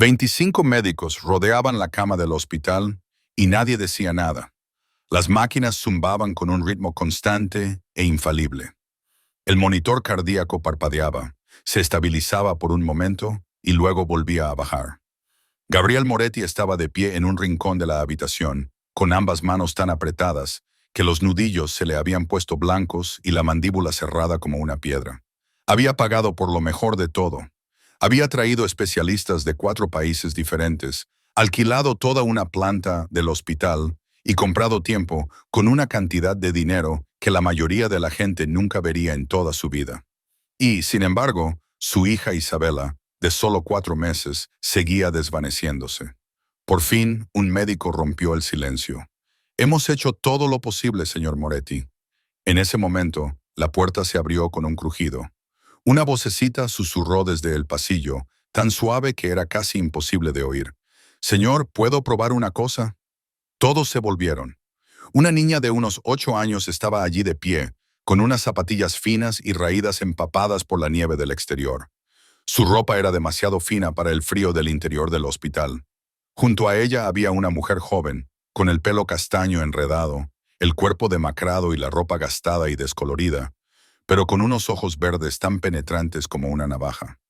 25 médicos rodeaban la cama del hospital y nadie decía nada. Las máquinas zumbaban con un ritmo constante e infalible. El monitor cardíaco parpadeaba, se estabilizaba por un momento y luego volvía a bajar. Gabriel Moretti estaba de pie en un rincón de la habitación, con ambas manos tan apretadas que los nudillos se le habían puesto blancos y la mandíbula cerrada como una piedra. Había pagado por lo mejor de todo. Había traído especialistas de 4 países diferentes, alquilado toda una planta del hospital y comprado tiempo con una cantidad de dinero que la mayoría de la gente nunca vería en toda su vida. Y, sin embargo, su hija Isabela, de solo 4 meses, seguía desvaneciéndose. Por fin, un médico rompió el silencio. «Hemos hecho todo lo posible, señor Moretti». En ese momento, la puerta se abrió con un crujido. Una vocecita susurró desde el pasillo, tan suave que era casi imposible de oír. «Señor, ¿puedo probar una cosa?» Todos se volvieron. Una niña de unos 8 años estaba allí de pie, con unas zapatillas finas y raídas empapadas por la nieve del exterior. Su ropa era demasiado fina para el frío del interior del hospital. Junto a ella había una mujer joven, con el pelo castaño enredado, el cuerpo demacrado y la ropa gastada y descolorida, pero con unos ojos verdes tan penetrantes como una navaja.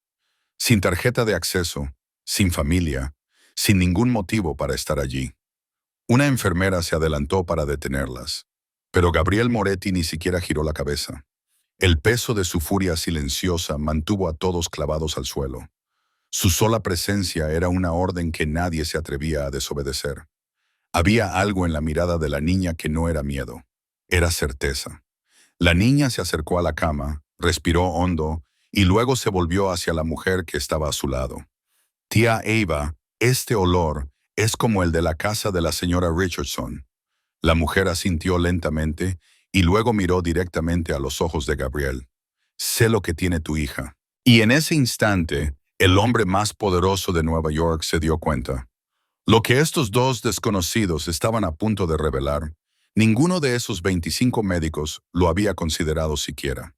Sin tarjeta de acceso, sin familia, sin ningún motivo para estar allí. Una enfermera se adelantó para detenerlas, pero Gabriel Moretti ni siquiera giró la cabeza. El peso de su furia silenciosa mantuvo a todos clavados al suelo. Su sola presencia era una orden que nadie se atrevía a desobedecer. Había algo en la mirada de la niña que no era miedo, era certeza. La niña se acercó a la cama, respiró hondo y luego se volvió hacia la mujer que estaba a su lado. «Tía Eva, este olor es como el de la casa de la señora Richardson». La mujer asintió lentamente y luego miró directamente a los ojos de Gabriel. «Sé lo que tiene tu hija». Y en ese instante, el hombre más poderoso de Nueva York se dio cuenta. Lo que estos dos desconocidos estaban a punto de revelar, ninguno de esos 25 médicos lo había considerado siquiera.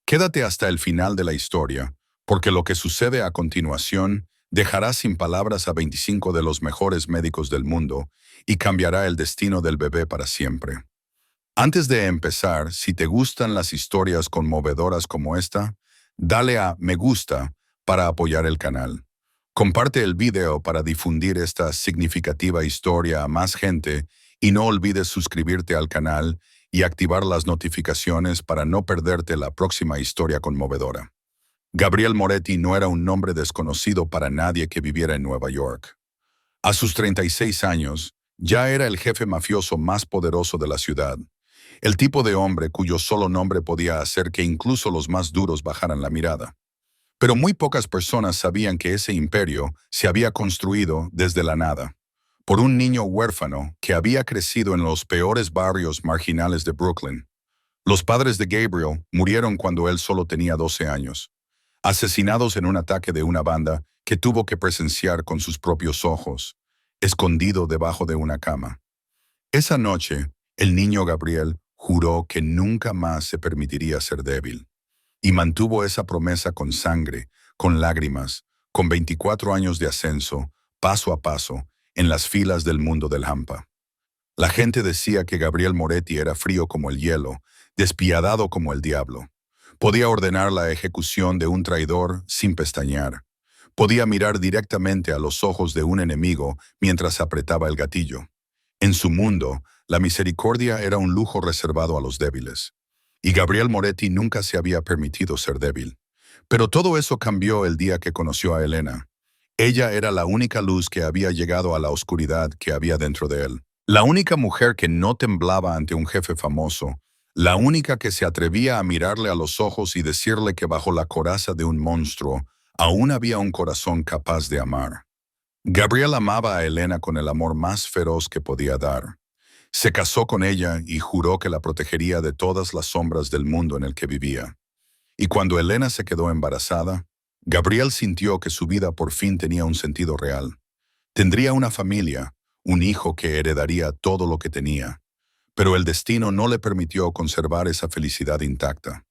Quédate hasta el final de la historia, porque lo que sucede a continuación dejará sin palabras a 25 de los mejores médicos del mundo y cambiará el destino del bebé para siempre. Antes de empezar, si te gustan las historias conmovedoras como esta, dale a me gusta para apoyar el canal. Comparte el video para difundir esta significativa historia a más gente y no olvides suscribirte al canal y activar las notificaciones para no perderte la próxima historia conmovedora. Gabriel Moretti no era un nombre desconocido para nadie que viviera en Nueva York. A sus 36 años, ya era el jefe mafioso más poderoso de la ciudad, el tipo de hombre cuyo solo nombre podía hacer que incluso los más duros bajaran la mirada. Pero muy pocas personas sabían que ese imperio se había construido desde la nada, por un niño huérfano que había crecido en los peores barrios marginales de Brooklyn. Los padres de Gabriel murieron cuando él solo tenía 12 años, asesinados en un ataque de una banda que tuvo que presenciar con sus propios ojos, escondido debajo de una cama. Esa noche, el niño Gabriel juró que nunca más se permitiría ser débil. Y mantuvo esa promesa con sangre, con lágrimas, con 24 años de ascenso, paso a paso, en las filas del mundo del hampa. La gente decía que Gabriel Moretti era frío como el hielo, despiadado como el diablo. Podía ordenar la ejecución de un traidor sin pestañear. Podía mirar directamente a los ojos de un enemigo mientras apretaba el gatillo. En su mundo, la misericordia era un lujo reservado a los débiles. Y Gabriel Moretti nunca se había permitido ser débil. Pero todo eso cambió el día que conoció a Elena. Ella era la única luz que había llegado a la oscuridad que había dentro de él. La única mujer que no temblaba ante un jefe famoso. La única que se atrevía a mirarle a los ojos y decirle que bajo la coraza de un monstruo aún había un corazón capaz de amar. Gabriel amaba a Elena con el amor más feroz que podía dar. Se casó con ella y juró que la protegería de todas las sombras del mundo en el que vivía. Y cuando Elena se quedó embarazada, Gabriel sintió que su vida por fin tenía un sentido real. Tendría una familia, un hijo que heredaría todo lo que tenía. Pero el destino no le permitió conservar esa felicidad intacta.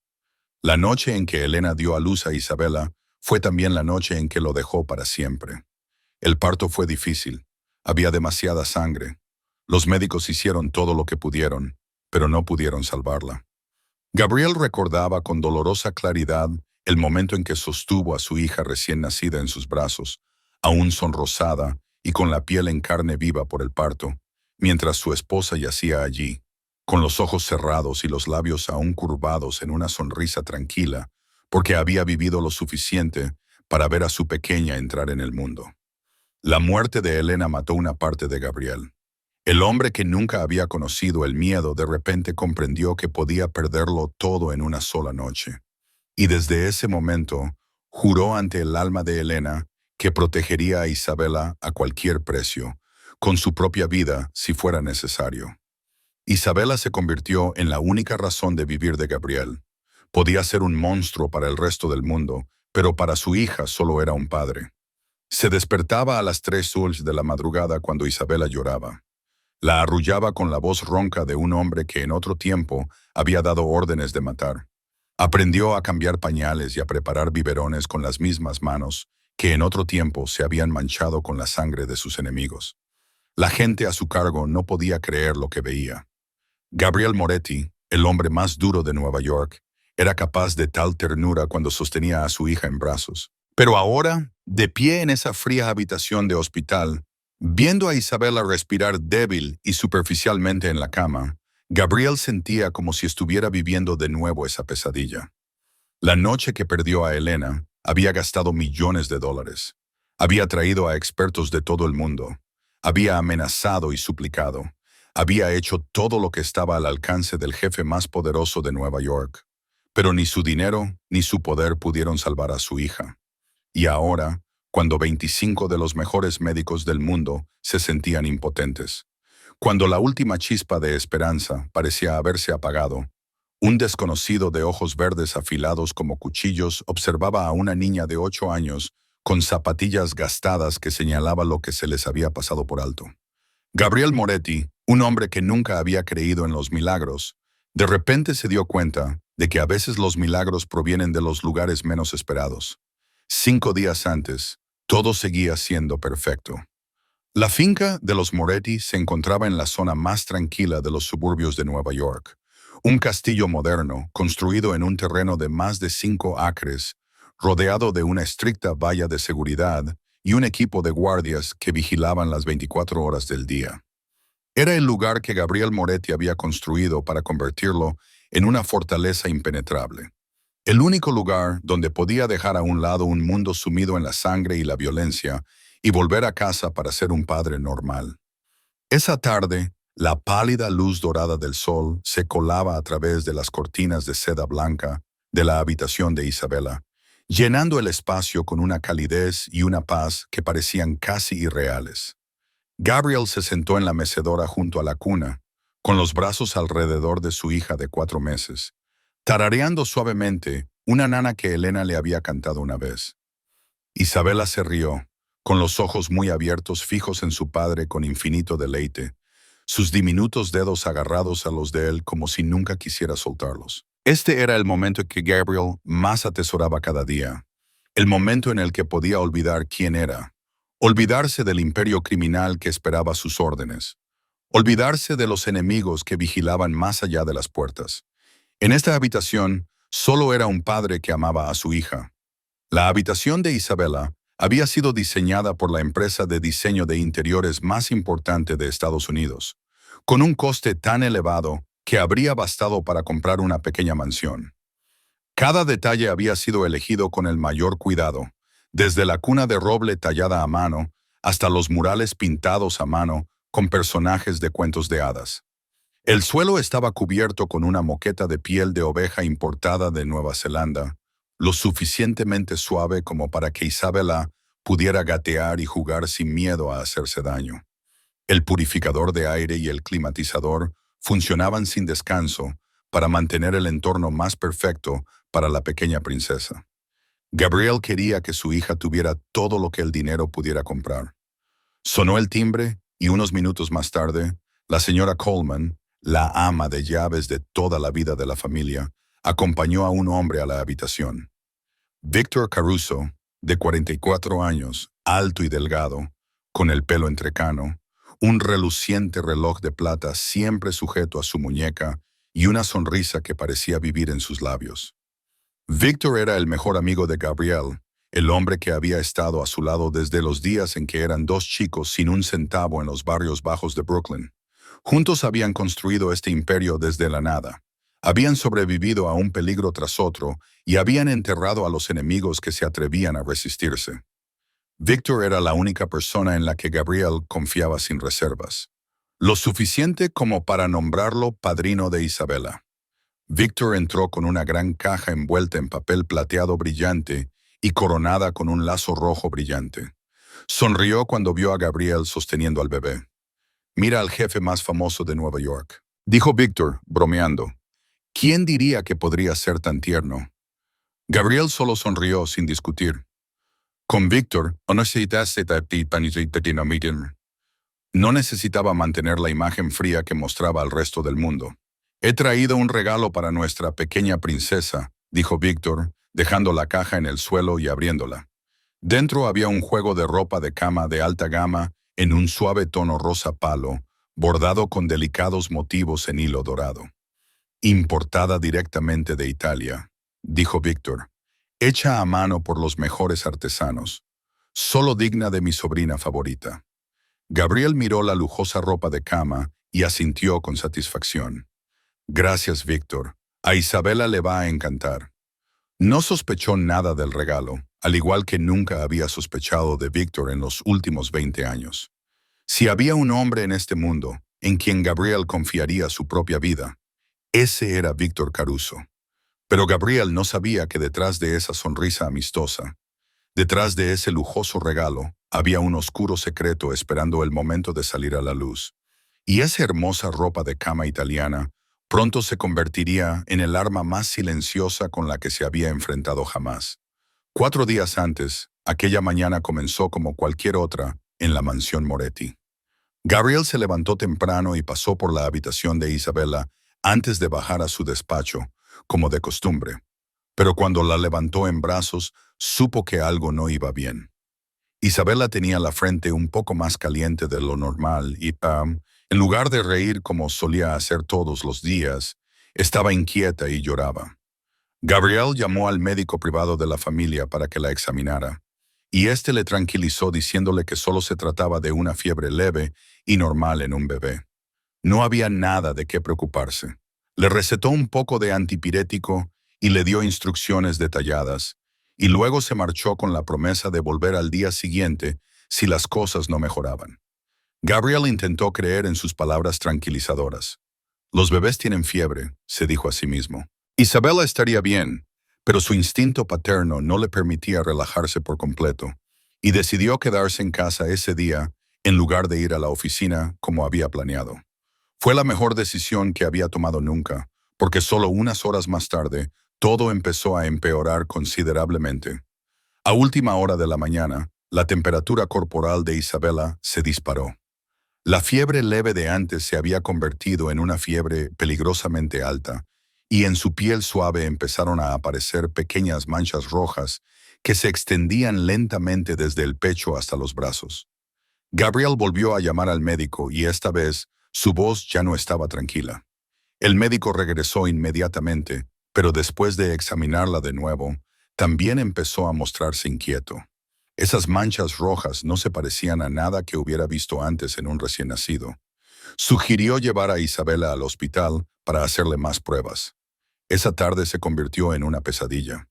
La noche en que Elena dio a luz a Isabela fue también la noche en que lo dejó para siempre. El parto fue difícil. Había demasiada sangre. Los médicos hicieron todo lo que pudieron, pero no pudieron salvarla. Gabriel recordaba con dolorosa claridad el momento en que sostuvo a su hija recién nacida en sus brazos, aún sonrosada y con la piel en carne viva por el parto, mientras su esposa yacía allí, con los ojos cerrados y los labios aún curvados en una sonrisa tranquila, porque había vivido lo suficiente para ver a su pequeña entrar en el mundo. La muerte de Elena mató una parte de Gabriel. El hombre que nunca había conocido el miedo de repente comprendió que podía perderlo todo en una sola noche. Y desde ese momento, juró ante el alma de Elena que protegería a Isabela a cualquier precio, con su propia vida si fuera necesario. Isabela se convirtió en la única razón de vivir de Gabriel. Podía ser un monstruo para el resto del mundo, pero para su hija solo era un padre. Se despertaba a las 3 de la madrugada cuando Isabela lloraba. La arrullaba con la voz ronca de un hombre que en otro tiempo había dado órdenes de matar. Aprendió a cambiar pañales y a preparar biberones con las mismas manos que en otro tiempo se habían manchado con la sangre de sus enemigos. La gente a su cargo no podía creer lo que veía. Gabriel Moretti, el hombre más duro de Nueva York, era capaz de tal ternura cuando sostenía a su hija en brazos. Pero ahora, de pie en esa fría habitación de hospital, viendo a Isabela respirar débil y superficialmente en la cama, Gabriel sentía como si estuviera viviendo de nuevo esa pesadilla. La noche que perdió a Elena, había gastado millones de dólares. Había traído a expertos de todo el mundo. Había amenazado y suplicado. Había hecho todo lo que estaba al alcance del jefe más poderoso de Nueva York. Pero ni su dinero ni su poder pudieron salvar a su hija. Y ahora, cuando 25 de los mejores médicos del mundo se sentían impotentes, cuando la última chispa de esperanza parecía haberse apagado, un desconocido de ojos verdes afilados como cuchillos observaba a una niña de 8 años con zapatillas gastadas que señalaba lo que se les había pasado por alto. Gabriel Moretti, un hombre que nunca había creído en los milagros, de repente se dio cuenta de que a veces los milagros provienen de los lugares menos esperados. 5 días antes, todo seguía siendo perfecto. La finca de los Moretti se encontraba en la zona más tranquila de los suburbios de Nueva York. Un castillo moderno, construido en un terreno de más de 5 acres, rodeado de una estricta valla de seguridad y un equipo de guardias que vigilaban las 24 horas del día. Era el lugar que Gabriel Moretti había construido para convertirlo en una fortaleza impenetrable. El único lugar donde podía dejar a un lado un mundo sumido en la sangre y la violencia y volver a casa para ser un padre normal. Esa tarde, la pálida luz dorada del sol se colaba a través de las cortinas de seda blanca de la habitación de Isabela, llenando el espacio con una calidez y una paz que parecían casi irreales. Gabriel se sentó en la mecedora junto a la cuna, con los brazos alrededor de su hija de 4 meses, tarareando suavemente una nana que Elena le había cantado una vez. Isabela se rió, con los ojos muy abiertos fijos en su padre con infinito deleite, sus diminutos dedos agarrados a los de él como si nunca quisiera soltarlos. Este era el momento en que Gabriel más atesoraba cada día, el momento en el que podía olvidar quién era, olvidarse del imperio criminal que esperaba sus órdenes, olvidarse de los enemigos que vigilaban más allá de las puertas. En esta habitación, solo era un padre que amaba a su hija. La habitación de Isabela había sido diseñada por la empresa de diseño de interiores más importante de Estados Unidos, con un coste tan elevado que habría bastado para comprar una pequeña mansión. Cada detalle había sido elegido con el mayor cuidado, desde la cuna de roble tallada a mano hasta los murales pintados a mano con personajes de cuentos de hadas. El suelo estaba cubierto con una moqueta de piel de oveja importada de Nueva Zelanda, lo suficientemente suave como para que Isabela pudiera gatear y jugar sin miedo a hacerse daño. El purificador de aire y el climatizador funcionaban sin descanso para mantener el entorno más perfecto para la pequeña princesa. Gabriel quería que su hija tuviera todo lo que el dinero pudiera comprar. Sonó el timbre y unos minutos más tarde, la señora Coleman, la ama de llaves de toda la vida de la familia, acompañó a un hombre a la habitación. Víctor Caruso, de 44 años, alto y delgado, con el pelo entrecano, un reluciente reloj de plata siempre sujeto a su muñeca y una sonrisa que parecía vivir en sus labios. Victor era el mejor amigo de Gabrielle, el hombre que había estado a su lado desde los días en que eran dos chicos sin un centavo en los barrios bajos de Brooklyn. Juntos habían construido este imperio desde la nada. Habían sobrevivido a un peligro tras otro y habían enterrado a los enemigos que se atrevían a resistirse. Victor era la única persona en la que Gabrielle confiaba sin reservas. Lo suficiente como para nombrarlo padrino de Isabela. Victor entró con una gran caja envuelta en papel plateado brillante y coronada con un lazo rojo brillante. Sonrió cuando vio a Gabrielle sosteniendo al bebé. «Mira al jefe más famoso de Nueva York», dijo Victor, bromeando. «¿Quién diría que podría ser tan tierno?» Gabrielle solo sonrió sin discutir. Con Victor, no necesitaba mantener la imagen fría que mostraba al resto del mundo. «He traído un regalo para nuestra pequeña princesa», dijo Victor, dejando la caja en el suelo y abriéndola. Dentro había un juego de ropa de cama de alta gama en un suave tono rosa palo, bordado con delicados motivos en hilo dorado. «Importada directamente de Italia», dijo Victor, «hecha a mano por los mejores artesanos, solo digna de mi sobrina favorita». Gabriel miró la lujosa ropa de cama y asintió con satisfacción. «Gracias, Víctor. A Isabela le va a encantar». No sospechó nada del regalo, al igual que nunca había sospechado de Víctor en los últimos 20 años. Si había un hombre en este mundo en quien Gabriel confiaría su propia vida, ese era Víctor Caruso. Pero Gabriel no sabía que detrás de esa sonrisa amistosa, detrás de ese lujoso regalo, había un oscuro secreto esperando el momento de salir a la luz. Y esa hermosa ropa de cama italiana pronto se convertiría en el arma más silenciosa con la que se había enfrentado jamás. 4 días antes, aquella mañana comenzó como cualquier otra en la mansión Moretti. Gabriel se levantó temprano y pasó por la habitación de Isabela antes de bajar a su despacho, como de costumbre. Pero cuando la levantó en brazos, supo que algo no iba bien. Isabela tenía la frente un poco más caliente de lo normal y, en lugar de reír como solía hacer todos los días, estaba inquieta y lloraba. Gabriel llamó al médico privado de la familia para que la examinara, y éste le tranquilizó diciéndole que solo se trataba de una fiebre leve y normal en un bebé. No había nada de qué preocuparse. Le recetó un poco de antipirético y le dio instrucciones detalladas, y luego se marchó con la promesa de volver al día siguiente si las cosas no mejoraban. Gabriel intentó creer en sus palabras tranquilizadoras. «Los bebés tienen fiebre», se dijo a sí mismo. Isabela estaría bien, pero su instinto paterno no le permitía relajarse por completo, y decidió quedarse en casa ese día en lugar de ir a la oficina como había planeado. Fue la mejor decisión que había tomado nunca, porque solo unas horas más tarde todo empezó a empeorar considerablemente. A última hora de la mañana, la temperatura corporal de Isabela se disparó. La fiebre leve de antes se había convertido en una fiebre peligrosamente alta, y en su piel suave empezaron a aparecer pequeñas manchas rojas que se extendían lentamente desde el pecho hasta los brazos. Gabriel volvió a llamar al médico y esta vez su voz ya no estaba tranquila. El médico regresó inmediatamente, pero después de examinarla de nuevo, también empezó a mostrarse inquieto. Esas manchas rojas no se parecían a nada que hubiera visto antes en un recién nacido. Sugirió llevar a Isabela al hospital para hacerle más pruebas. Esa tarde se convirtió en una pesadilla.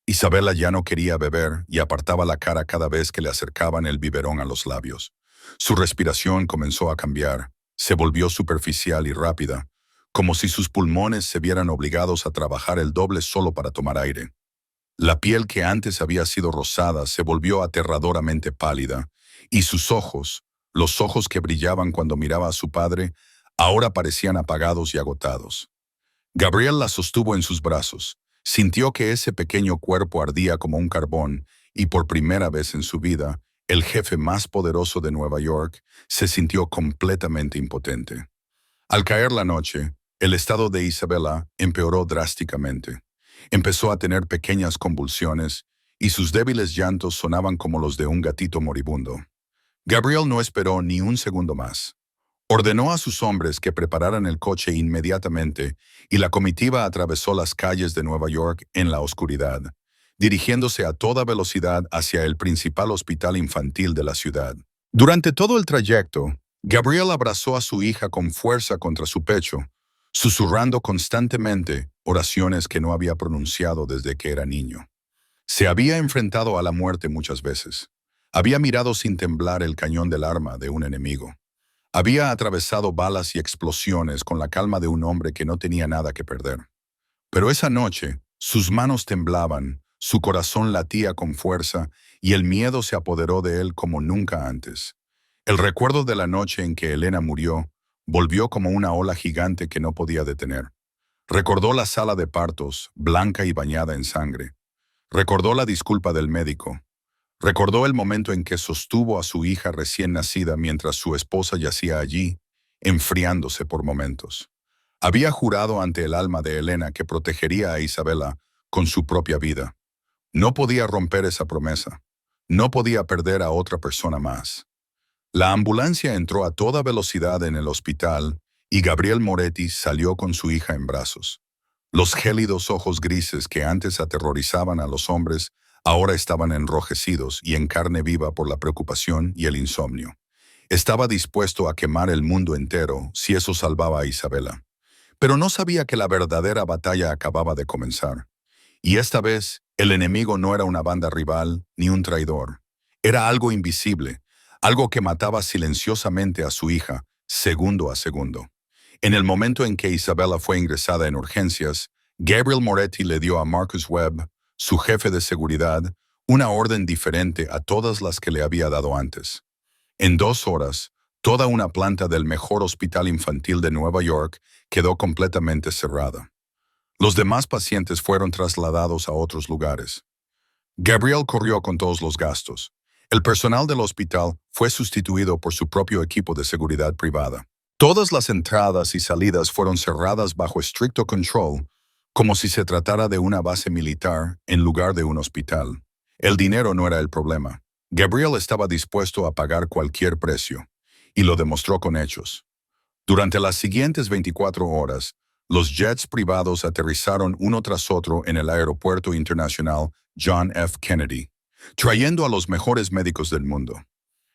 Isabela ya no quería beber y apartaba la cara cada vez que le acercaban el biberón a los labios. Su respiración comenzó a cambiar, se volvió superficial y rápida, como si sus pulmones se vieran obligados a trabajar el doble solo para tomar aire. La piel que antes había sido rosada se volvió aterradoramente pálida, y sus ojos, los ojos que brillaban cuando miraba a su padre, ahora parecían apagados y agotados. Gabriel la sostuvo en sus brazos, sintió que ese pequeño cuerpo ardía como un carbón, y por primera vez en su vida, el jefe más poderoso de Nueva York se sintió completamente impotente. Al caer la noche, el estado de Isabela empeoró drásticamente. Empezó a tener pequeñas convulsiones y sus débiles llantos sonaban como los de un gatito moribundo. Gabriel no esperó ni un segundo más. Ordenó a sus hombres que prepararan el coche inmediatamente y la comitiva atravesó las calles de Nueva York en la oscuridad, dirigiéndose a toda velocidad hacia el principal hospital infantil de la ciudad. Durante todo el trayecto, Gabriel abrazó a su hija con fuerza contra su pecho, susurrando constantemente oraciones que no había pronunciado desde que era niño. Se había enfrentado a la muerte muchas veces. Había mirado sin temblar el cañón del arma de un enemigo. Había atravesado balas y explosiones con la calma de un hombre que no tenía nada que perder. Pero esa noche, sus manos temblaban, su corazón latía con fuerza y el miedo se apoderó de él como nunca antes. El recuerdo de la noche en que Elena murió volvió como una ola gigante que no podía detener. Recordó la sala de partos, blanca y bañada en sangre. Recordó la disculpa del médico. Recordó el momento en que sostuvo a su hija recién nacida mientras su esposa yacía allí, enfriándose por momentos. Había jurado ante el alma de Elena que protegería a Isabela con su propia vida. No podía romper esa promesa. No podía perder a otra persona más. La ambulancia entró a toda velocidad en el hospital y Gabriel Moretti salió con su hija en brazos. Los gélidos ojos grises que antes aterrorizaban a los hombres ahora estaban enrojecidos y en carne viva por la preocupación y el insomnio. Estaba dispuesto a quemar el mundo entero si eso salvaba a Isabela. Pero no sabía que la verdadera batalla acababa de comenzar. Y esta vez, el enemigo no era una banda rival ni un traidor. Era algo invisible, algo que mataba silenciosamente a su hija, segundo a segundo. En el momento en que Isabela fue ingresada en urgencias, Gabriel Moretti le dio a Marcus Webb, su jefe de seguridad, una orden diferente a todas las que le había dado antes. En 2 horas, toda una planta del mejor hospital infantil de Nueva York quedó completamente cerrada. Los demás pacientes fueron trasladados a otros lugares. Gabriel corrió con todos los gastos. El personal del hospital fue sustituido por su propio equipo de seguridad privada. Todas las entradas y salidas fueron cerradas bajo estricto control, como si se tratara de una base militar en lugar de un hospital. El dinero no era el problema. Gabriel estaba dispuesto a pagar cualquier precio, y lo demostró con hechos. Durante las siguientes 24 horas, los jets privados aterrizaron uno tras otro en el Aeropuerto Internacional John F. Kennedy, trayendo a los mejores médicos del mundo.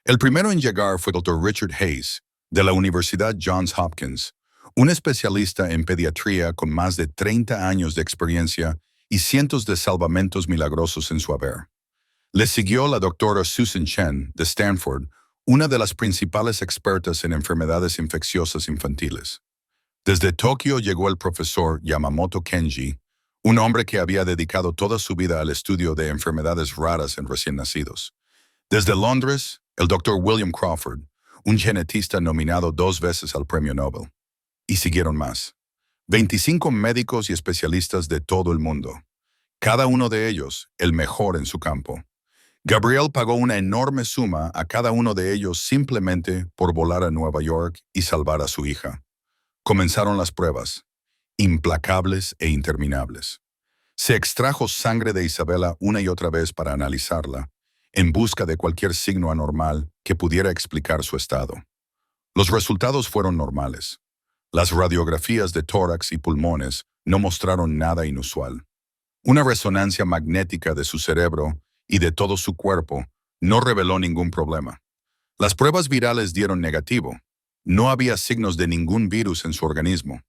El primero en llegar fue Dr. Richard Hayes, de la Universidad Johns Hopkins, un especialista en pediatría con más de 30 años de experiencia y cientos de salvamentos milagrosos en su haber. Le siguió la doctora Susan Chen, de Stanford, una de las principales expertas en enfermedades infecciosas infantiles. Desde Tokio llegó el profesor Yamamoto Kenji, un hombre que había dedicado toda su vida al estudio de enfermedades raras en recién nacidos. Desde Londres, el Dr. William Crawford, un genetista nominado 2 veces al Premio Nobel. Y siguieron más. 25 médicos y especialistas de todo el mundo. Cada uno de ellos, el mejor en su campo. Gabriel pagó una enorme suma a cada uno de ellos simplemente por volar a Nueva York y salvar a su hija. Comenzaron las pruebas, implacables e interminables. Se extrajo sangre de Isabela una y otra vez para analizarla, en busca de cualquier signo anormal que pudiera explicar su estado. Los resultados fueron normales. Las radiografías de tórax y pulmones no mostraron nada inusual. Una resonancia magnética de su cerebro y de todo su cuerpo no reveló ningún problema. Las pruebas virales dieron negativo. No había signos de ningún virus en su organismo.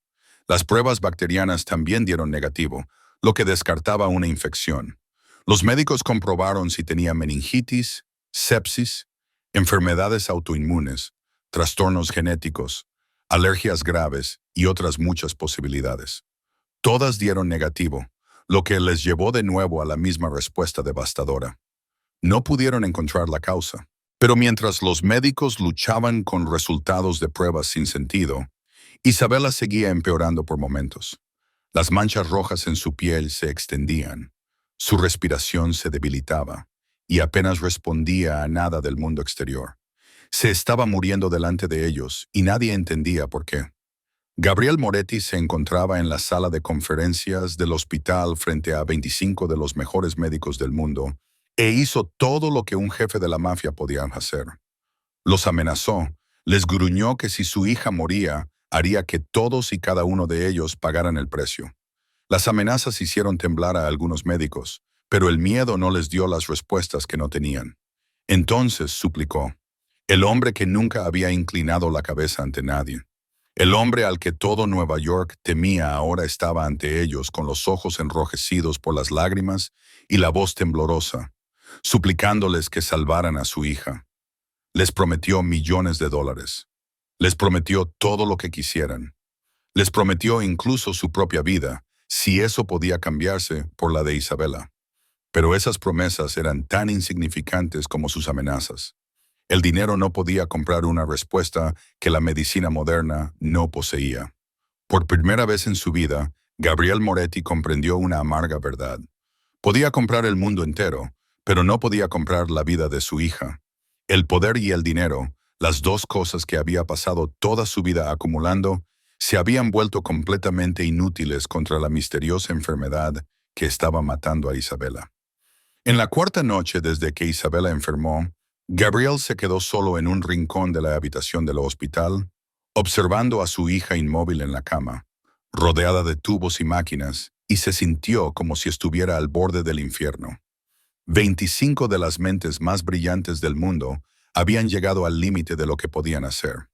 Las pruebas bacterianas también dieron negativo, lo que descartaba una infección. Los médicos comprobaron si tenía meningitis, sepsis, enfermedades autoinmunes, trastornos genéticos, alergias graves y otras muchas posibilidades. Todas dieron negativo, lo que les llevó de nuevo a la misma respuesta devastadora. No pudieron encontrar la causa. Pero mientras los médicos luchaban con resultados de pruebas sin sentido, Isabela seguía empeorando por momentos. Las manchas rojas en su piel se extendían, su respiración se debilitaba y apenas respondía a nada del mundo exterior. Se estaba muriendo delante de ellos y nadie entendía por qué. Gabriel Moretti se encontraba en la sala de conferencias del hospital frente a 25 de los mejores médicos del mundo e hizo todo lo que un jefe de la mafia podía hacer. Los amenazó, les gruñó que si su hija moría, haría que todos y cada uno de ellos pagaran el precio. Las amenazas hicieron temblar a algunos médicos, pero el miedo no les dio las respuestas que no tenían. Entonces suplicó, el hombre que nunca había inclinado la cabeza ante nadie. El hombre al que todo Nueva York temía ahora estaba ante ellos con los ojos enrojecidos por las lágrimas y la voz temblorosa, suplicándoles que salvaran a su hija. Les prometió millones de dólares. Les prometió todo lo que quisieran. Les prometió incluso su propia vida, si eso podía cambiarse por la de Isabela. Pero esas promesas eran tan insignificantes como sus amenazas. El dinero no podía comprar una respuesta que la medicina moderna no poseía. Por primera vez en su vida, Gabriel Moretti comprendió una amarga verdad. Podía comprar el mundo entero, pero no podía comprar la vida de su hija. El poder y el dinero, las dos cosas que había pasado toda su vida acumulando, se habían vuelto completamente inútiles contra la misteriosa enfermedad que estaba matando a Isabela. En la cuarta noche desde que Isabela enfermó, Gabriel se quedó solo en un rincón de la habitación del hospital, observando a su hija inmóvil en la cama, rodeada de tubos y máquinas, y se sintió como si estuviera al borde del infierno. 25 de las mentes más brillantes del mundo habían llegado al límite de lo que podían hacer.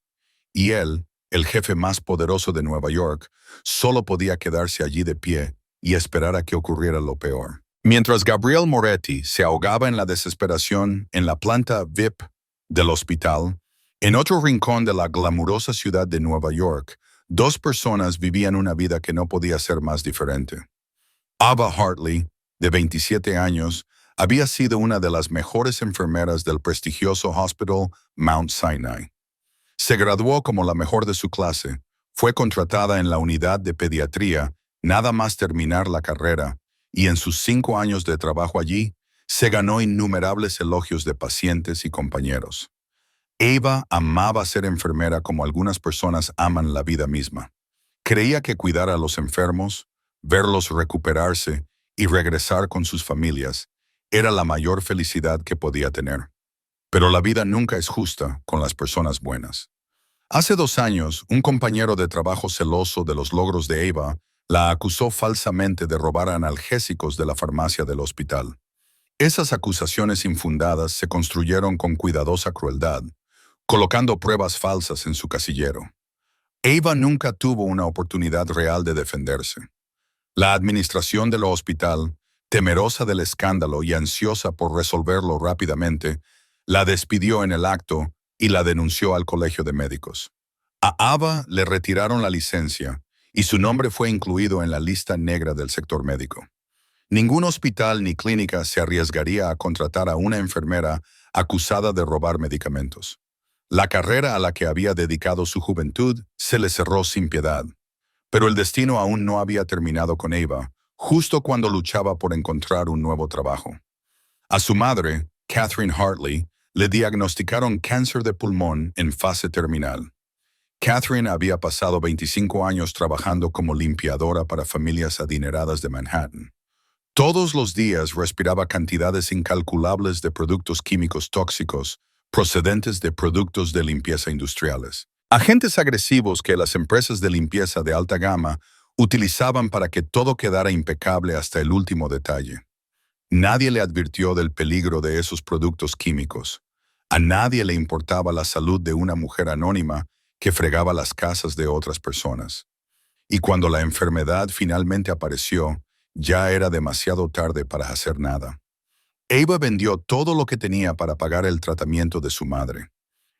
Y él, el jefe más poderoso de Nueva York, solo podía quedarse allí de pie y esperar a que ocurriera lo peor. Mientras Gabriel Moretti se ahogaba en la desesperación en la planta VIP del hospital, en otro rincón de la glamurosa ciudad de Nueva York, dos personas vivían una vida que no podía ser más diferente. Ava Hartley, de 27 años, había sido una de las mejores enfermeras del prestigioso Hospital Mount Sinai. Se graduó como la mejor de su clase, fue contratada en la unidad de pediatría nada más terminar la carrera, y en sus 5 años de trabajo allí, se ganó innumerables elogios de pacientes y compañeros. Ava amaba ser enfermera como algunas personas aman la vida misma. Creía que cuidar a los enfermos, verlos recuperarse y regresar con sus familias era la mayor felicidad que podía tener. Pero la vida nunca es justa con las personas buenas. Hace 2 años, un compañero de trabajo celoso de los logros de Ava la acusó falsamente de robar analgésicos de la farmacia del hospital. Esas acusaciones infundadas se construyeron con cuidadosa crueldad, colocando pruebas falsas en su casillero. Ava nunca tuvo una oportunidad real de defenderse. La administración del hospital, temerosa del escándalo y ansiosa por resolverlo rápidamente, la despidió en el acto y la denunció al colegio de médicos. A Ava le retiraron la licencia y su nombre fue incluido en la lista negra del sector médico. Ningún hospital ni clínica se arriesgaría a contratar a una enfermera acusada de robar medicamentos. La carrera a la que había dedicado su juventud se le cerró sin piedad. Pero el destino aún no había terminado con Ava, justo cuando luchaba por encontrar un nuevo trabajo. A su madre, Catherine Hartley, le diagnosticaron cáncer de pulmón en fase terminal. Catherine había pasado 25 años trabajando como limpiadora para familias adineradas de Manhattan. Todos los días respiraba cantidades incalculables de productos químicos tóxicos procedentes de productos de limpieza industriales. Agentes agresivos que las empresas de limpieza de alta gama utilizaban para que todo quedara impecable hasta el último detalle. Nadie le advirtió del peligro de esos productos químicos. A nadie le importaba la salud de una mujer anónima que fregaba las casas de otras personas. Y cuando la enfermedad finalmente apareció, ya era demasiado tarde para hacer nada. Ava vendió todo lo que tenía para pagar el tratamiento de su madre.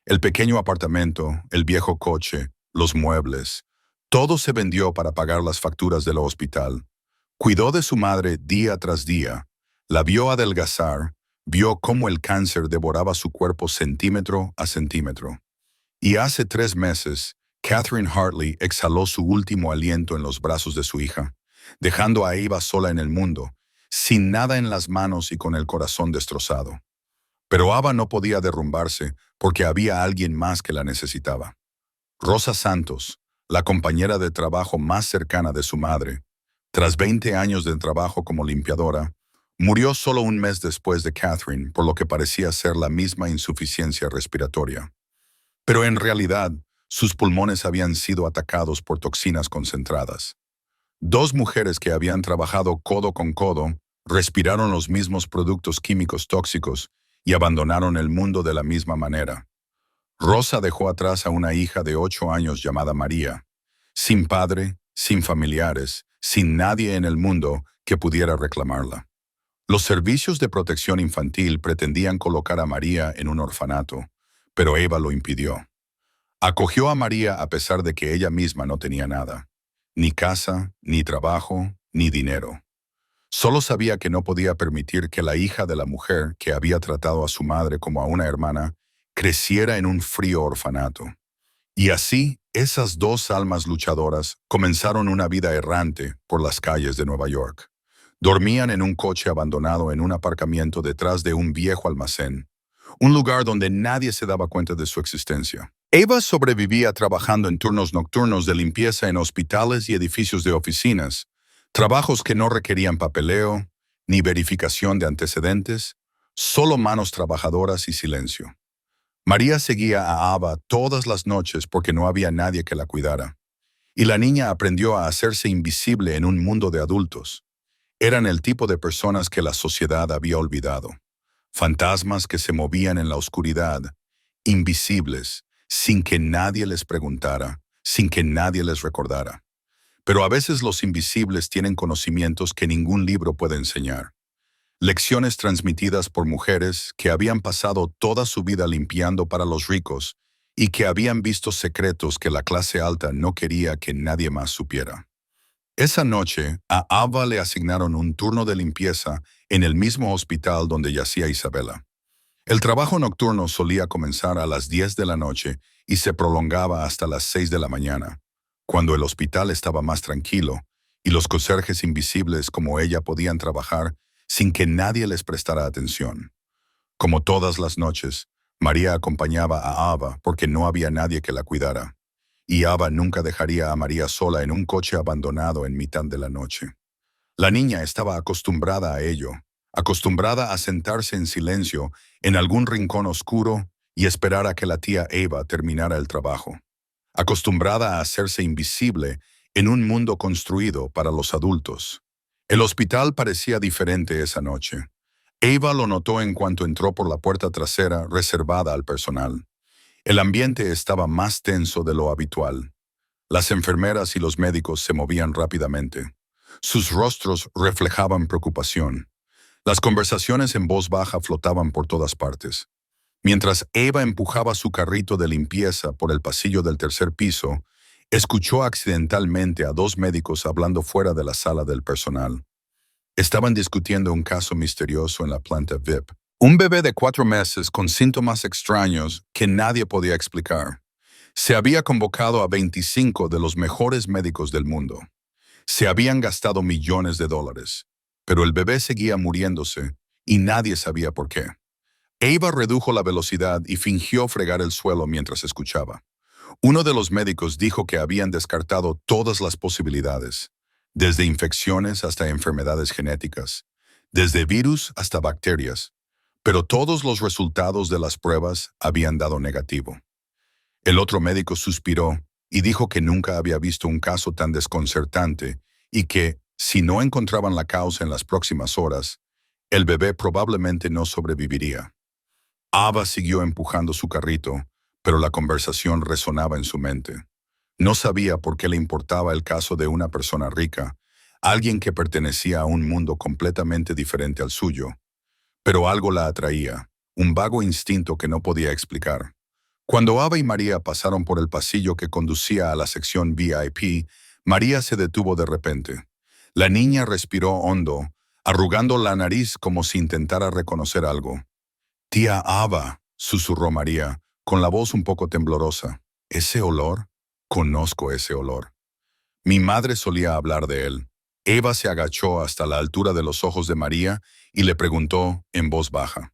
El pequeño apartamento, el viejo coche, los muebles, todo se vendió para pagar las facturas del hospital. Cuidó de su madre día tras día, la vio adelgazar, vio cómo el cáncer devoraba su cuerpo centímetro a centímetro. Y hace 3 meses, Catherine Hartley exhaló su último aliento en los brazos de su hija, dejando a Ava sola en el mundo, sin nada en las manos y con el corazón destrozado. Pero Ava no podía derrumbarse porque había alguien más que la necesitaba. Rosa Santos, la compañera de trabajo más cercana de su madre, tras 20 años de trabajo como limpiadora, murió solo un mes después de Catherine por lo que parecía ser la misma insuficiencia respiratoria. Pero en realidad, sus pulmones habían sido atacados por toxinas concentradas. Dos mujeres que habían trabajado codo con codo respiraron los mismos productos químicos tóxicos y abandonaron el mundo de la misma manera. Rosa dejó atrás a una hija de 8 años llamada María, sin padre, sin familiares, sin nadie en el mundo que pudiera reclamarla. Los servicios de protección infantil pretendían colocar a María en un orfanato, pero Eva lo impidió. Acogió a María a pesar de que ella misma no tenía nada, ni casa, ni trabajo, ni dinero. Solo sabía que no podía permitir que la hija de la mujer que había tratado a su madre como a una hermana creciera en un frío orfanato. Y así, esas dos almas luchadoras comenzaron una vida errante por las calles de Nueva York. Dormían en un coche abandonado en un aparcamiento detrás de un viejo almacén, un lugar donde nadie se daba cuenta de su existencia. Eva sobrevivía trabajando en turnos nocturnos de limpieza en hospitales y edificios de oficinas, trabajos que no requerían papeleo, ni verificación de antecedentes, solo manos trabajadoras y silencio. María seguía a Ava todas las noches porque no había nadie que la cuidara. Y la niña aprendió a hacerse invisible en un mundo de adultos. Eran el tipo de personas que la sociedad había olvidado. Fantasmas que se movían en la oscuridad, invisibles, sin que nadie les preguntara, sin que nadie les recordara. Pero a veces los invisibles tienen conocimientos que ningún libro puede enseñar. Lecciones transmitidas por mujeres que habían pasado toda su vida limpiando para los ricos y que habían visto secretos que la clase alta no quería que nadie más supiera. Esa noche, a Ava le asignaron un turno de limpieza en el mismo hospital donde yacía Isabela. El trabajo nocturno solía comenzar a las 10 de la noche y se prolongaba hasta las 6 de la mañana, cuando el hospital estaba más tranquilo y los conserjes invisibles como ella podían trabajar sin que nadie les prestara atención. Como todas las noches, María acompañaba a Ava porque no había nadie que la cuidara, y Ava nunca dejaría a María sola en un coche abandonado en mitad de la noche. La niña estaba acostumbrada a ello, acostumbrada a sentarse en silencio en algún rincón oscuro y esperar a que la tía Eva terminara el trabajo, acostumbrada a hacerse invisible en un mundo construido para los adultos. El hospital parecía diferente esa noche. Eva lo notó en cuanto entró por la puerta trasera reservada al personal. El ambiente estaba más tenso de lo habitual. Las enfermeras y los médicos se movían rápidamente. Sus rostros reflejaban preocupación. Las conversaciones en voz baja flotaban por todas partes. Mientras Eva empujaba su carrito de limpieza por el pasillo del tercer piso, escuchó accidentalmente a dos médicos hablando fuera de la sala del personal. Estaban discutiendo un caso misterioso en la planta VIP. Un bebé de 4 meses con síntomas extraños que nadie podía explicar. Se había convocado a 25 de los mejores médicos del mundo. Se habían gastado millones de dólares, pero el bebé seguía muriéndose y nadie sabía por qué. Eva redujo la velocidad y fingió fregar el suelo mientras escuchaba. Uno de los médicos dijo que habían descartado todas las posibilidades, desde infecciones hasta enfermedades genéticas, desde virus hasta bacterias, pero todos los resultados de las pruebas habían dado negativo. El otro médico suspiró y dijo que nunca había visto un caso tan desconcertante y que, si no encontraban la causa en las próximas horas, el bebé probablemente no sobreviviría. Ava siguió empujando su carrito, pero la conversación resonaba en su mente. No sabía por qué le importaba el caso de una persona rica, alguien que pertenecía a un mundo completamente diferente al suyo. Pero algo la atraía, un vago instinto que no podía explicar. Cuando Ava y María pasaron por el pasillo que conducía a la sección VIP, María se detuvo de repente. La niña respiró hondo, arrugando la nariz como si intentara reconocer algo. «Tía Ava», susurró María, con la voz un poco temblorosa. «¿Ese olor? Conozco ese olor». Mi madre solía hablar de él. Eva se agachó hasta la altura de los ojos de María y le preguntó en voz baja.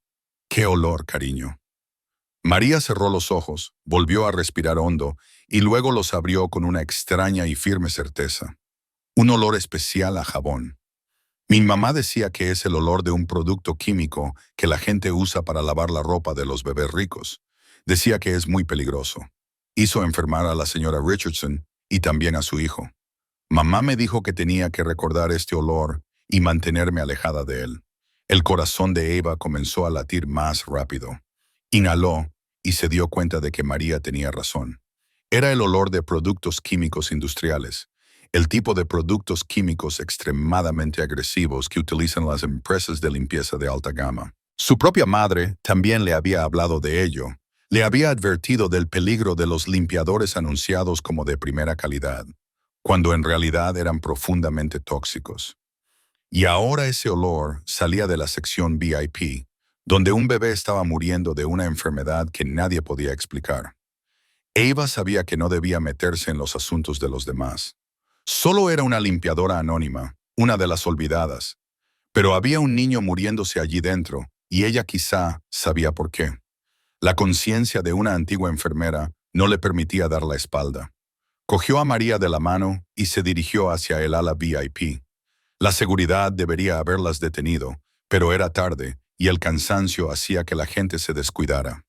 «¿Qué olor, cariño?» María cerró los ojos, volvió a respirar hondo y luego los abrió con una extraña y firme certeza. Un olor especial a jabón. Mi mamá decía que es el olor de un producto químico que la gente usa para lavar la ropa de los bebés ricos. Decía que es muy peligroso. Hizo enfermar a la señora Richardson y también a su hijo. Mamá me dijo que tenía que recordar este olor y mantenerme alejada de él. El corazón de Eva comenzó a latir más rápido. Inhaló y se dio cuenta de que María tenía razón. Era el olor de productos químicos industriales, el tipo de productos químicos extremadamente agresivos que utilizan las empresas de limpieza de alta gama. Su propia madre también le había hablado de ello. Le había advertido del peligro de los limpiadores anunciados como de primera calidad, cuando en realidad eran profundamente tóxicos. Y ahora ese olor salía de la sección VIP, donde un bebé estaba muriendo de una enfermedad que nadie podía explicar. Eva sabía que no debía meterse en los asuntos de los demás. Solo era una limpiadora anónima, una de las olvidadas. Pero había un niño muriéndose allí dentro, y ella quizá sabía por qué. La conciencia de una antigua enfermera no le permitía dar la espalda. Cogió a María de la mano y se dirigió hacia el ala VIP. La seguridad debería haberlas detenido, pero era tarde y el cansancio hacía que la gente se descuidara.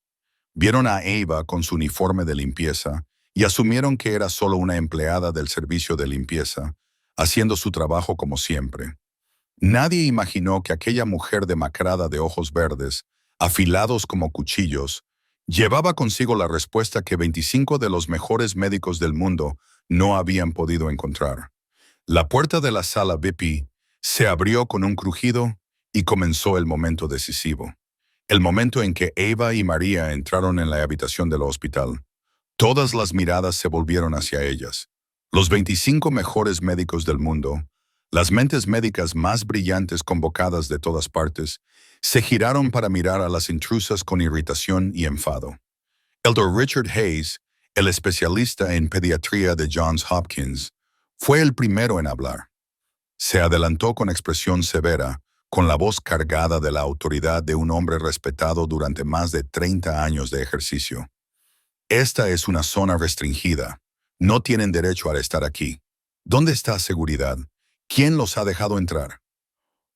Vieron a Eva con su uniforme de limpieza y asumieron que era solo una empleada del servicio de limpieza, haciendo su trabajo como siempre. Nadie imaginó que aquella mujer demacrada de ojos verdes, afilados como cuchillos, llevaba consigo la respuesta que 25 de los mejores médicos del mundo no habían podido encontrar. La puerta de la sala VIP se abrió con un crujido y comenzó el momento decisivo. El momento en que Eva y María entraron en la habitación del hospital. Todas las miradas se volvieron hacia ellas. Los 25 mejores médicos del mundo, las mentes médicas más brillantes convocadas de todas partes, se giraron para mirar a las intrusas con irritación y enfado. El Dr. Richard Hayes, el especialista en pediatría de Johns Hopkins, fue el primero en hablar. Se adelantó con expresión severa, con la voz cargada de la autoridad de un hombre respetado durante más de 30 años de ejercicio. Esta es una zona restringida. No tienen derecho a estar aquí. ¿Dónde está seguridad? ¿Quién los ha dejado entrar?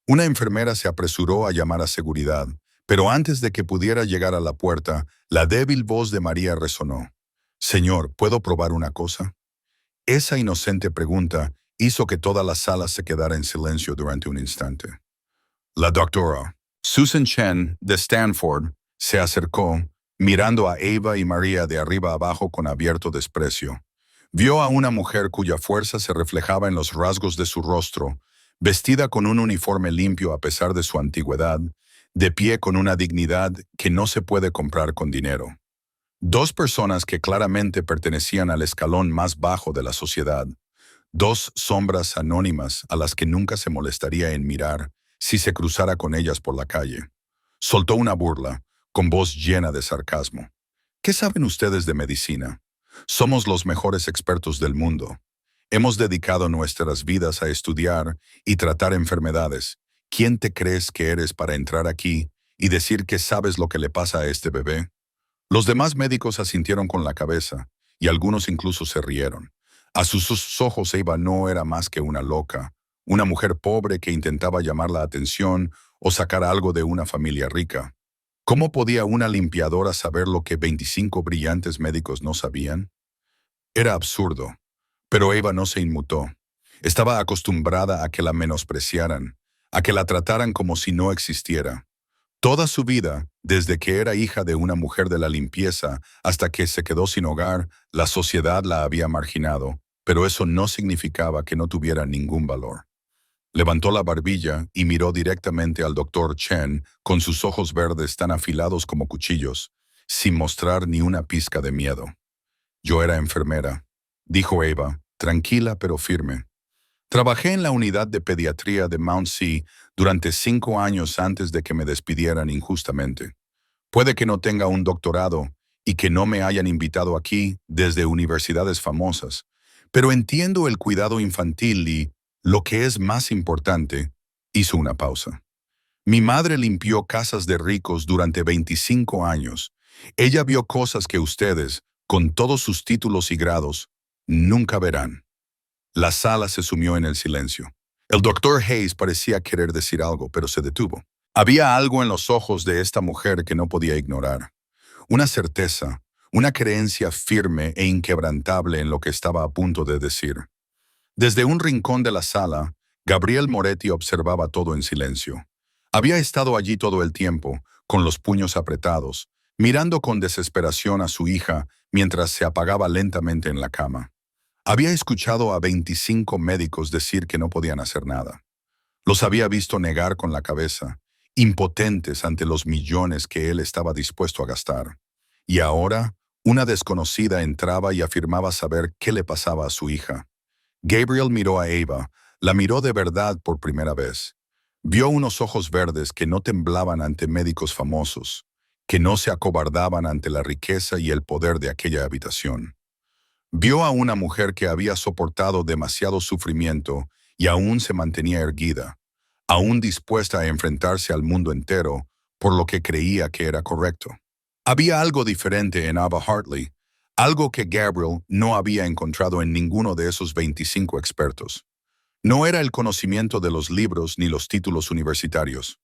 Una enfermera se apresuró a llamar a seguridad, pero antes de que pudiera llegar a la puerta, la débil voz de María resonó. Señor, ¿puedo probar una cosa? Esa inocente pregunta hizo que toda la sala se quedara en silencio durante un instante. La doctora Susan Chen, de Stanford, se acercó, mirando a Eva y María de arriba abajo con abierto desprecio. Vio a una mujer cuya fuerza se reflejaba en los rasgos de su rostro, vestida con un uniforme limpio a pesar de su antigüedad, de pie con una dignidad que no se puede comprar con dinero. Dos personas que claramente pertenecían al escalón más bajo de la sociedad. Dos sombras anónimas a las que nunca se molestaría en mirar si se cruzara con ellas por la calle. Soltó una burla, con voz llena de sarcasmo. ¿Qué saben ustedes de medicina? Somos los mejores expertos del mundo. Hemos dedicado nuestras vidas a estudiar y tratar enfermedades. ¿Quién te crees que eres para entrar aquí y decir que sabes lo que le pasa a este bebé? Los demás médicos asintieron con la cabeza, y algunos incluso se rieron. A sus ojos Eva no era más que una loca, una mujer pobre que intentaba llamar la atención o sacar algo de una familia rica. ¿Cómo podía una limpiadora saber lo que 25 brillantes médicos no sabían? Era absurdo, pero Eva no se inmutó. Estaba acostumbrada a que la menospreciaran, a que la trataran como si no existiera. Toda su vida, desde que era hija de una mujer de la limpieza hasta que se quedó sin hogar, la sociedad la había marginado, pero eso no significaba que no tuviera ningún valor. Levantó la barbilla y miró directamente al doctor Chen con sus ojos verdes tan afilados como cuchillos, sin mostrar ni una pizca de miedo. Yo era enfermera, dijo Eva, tranquila pero firme. Trabajé en la unidad de pediatría de Mount C durante 5 años antes de que me despidieran injustamente. Puede que no tenga un doctorado y que no me hayan invitado aquí desde universidades famosas, pero entiendo el cuidado infantil y, lo que es más importante, hizo una pausa. Mi madre limpió casas de ricos durante 25 años Ella vio cosas que ustedes, con todos sus títulos y grados, nunca verán. La sala se sumió en el silencio. El doctor Hayes parecía querer decir algo, pero se detuvo. Había algo en los ojos de esta mujer que no podía ignorar. Una certeza, una creencia firme e inquebrantable en lo que estaba a punto de decir. Desde un rincón de la sala, Gabriel Moretti observaba todo en silencio. Había estado allí todo el tiempo, con los puños apretados, mirando con desesperación a su hija mientras se apagaba lentamente en la cama. Había escuchado a 25 médicos decir que no podían hacer nada. Los había visto negar con la cabeza, impotentes ante los millones que él estaba dispuesto a gastar. Y ahora, una desconocida entraba y afirmaba saber qué le pasaba a su hija. Gabriel miró a Eva, la miró de verdad por primera vez. Vio unos ojos verdes que no temblaban ante médicos famosos, que no se acobardaban ante la riqueza y el poder de aquella habitación. Vio a una mujer que había soportado demasiado sufrimiento y aún se mantenía erguida, aún dispuesta a enfrentarse al mundo entero por lo que creía que era correcto. Había algo diferente en Ava Hartley, algo que Gabriel no había encontrado en ninguno de esos 25 expertos. No era el conocimiento de los libros ni los títulos universitarios.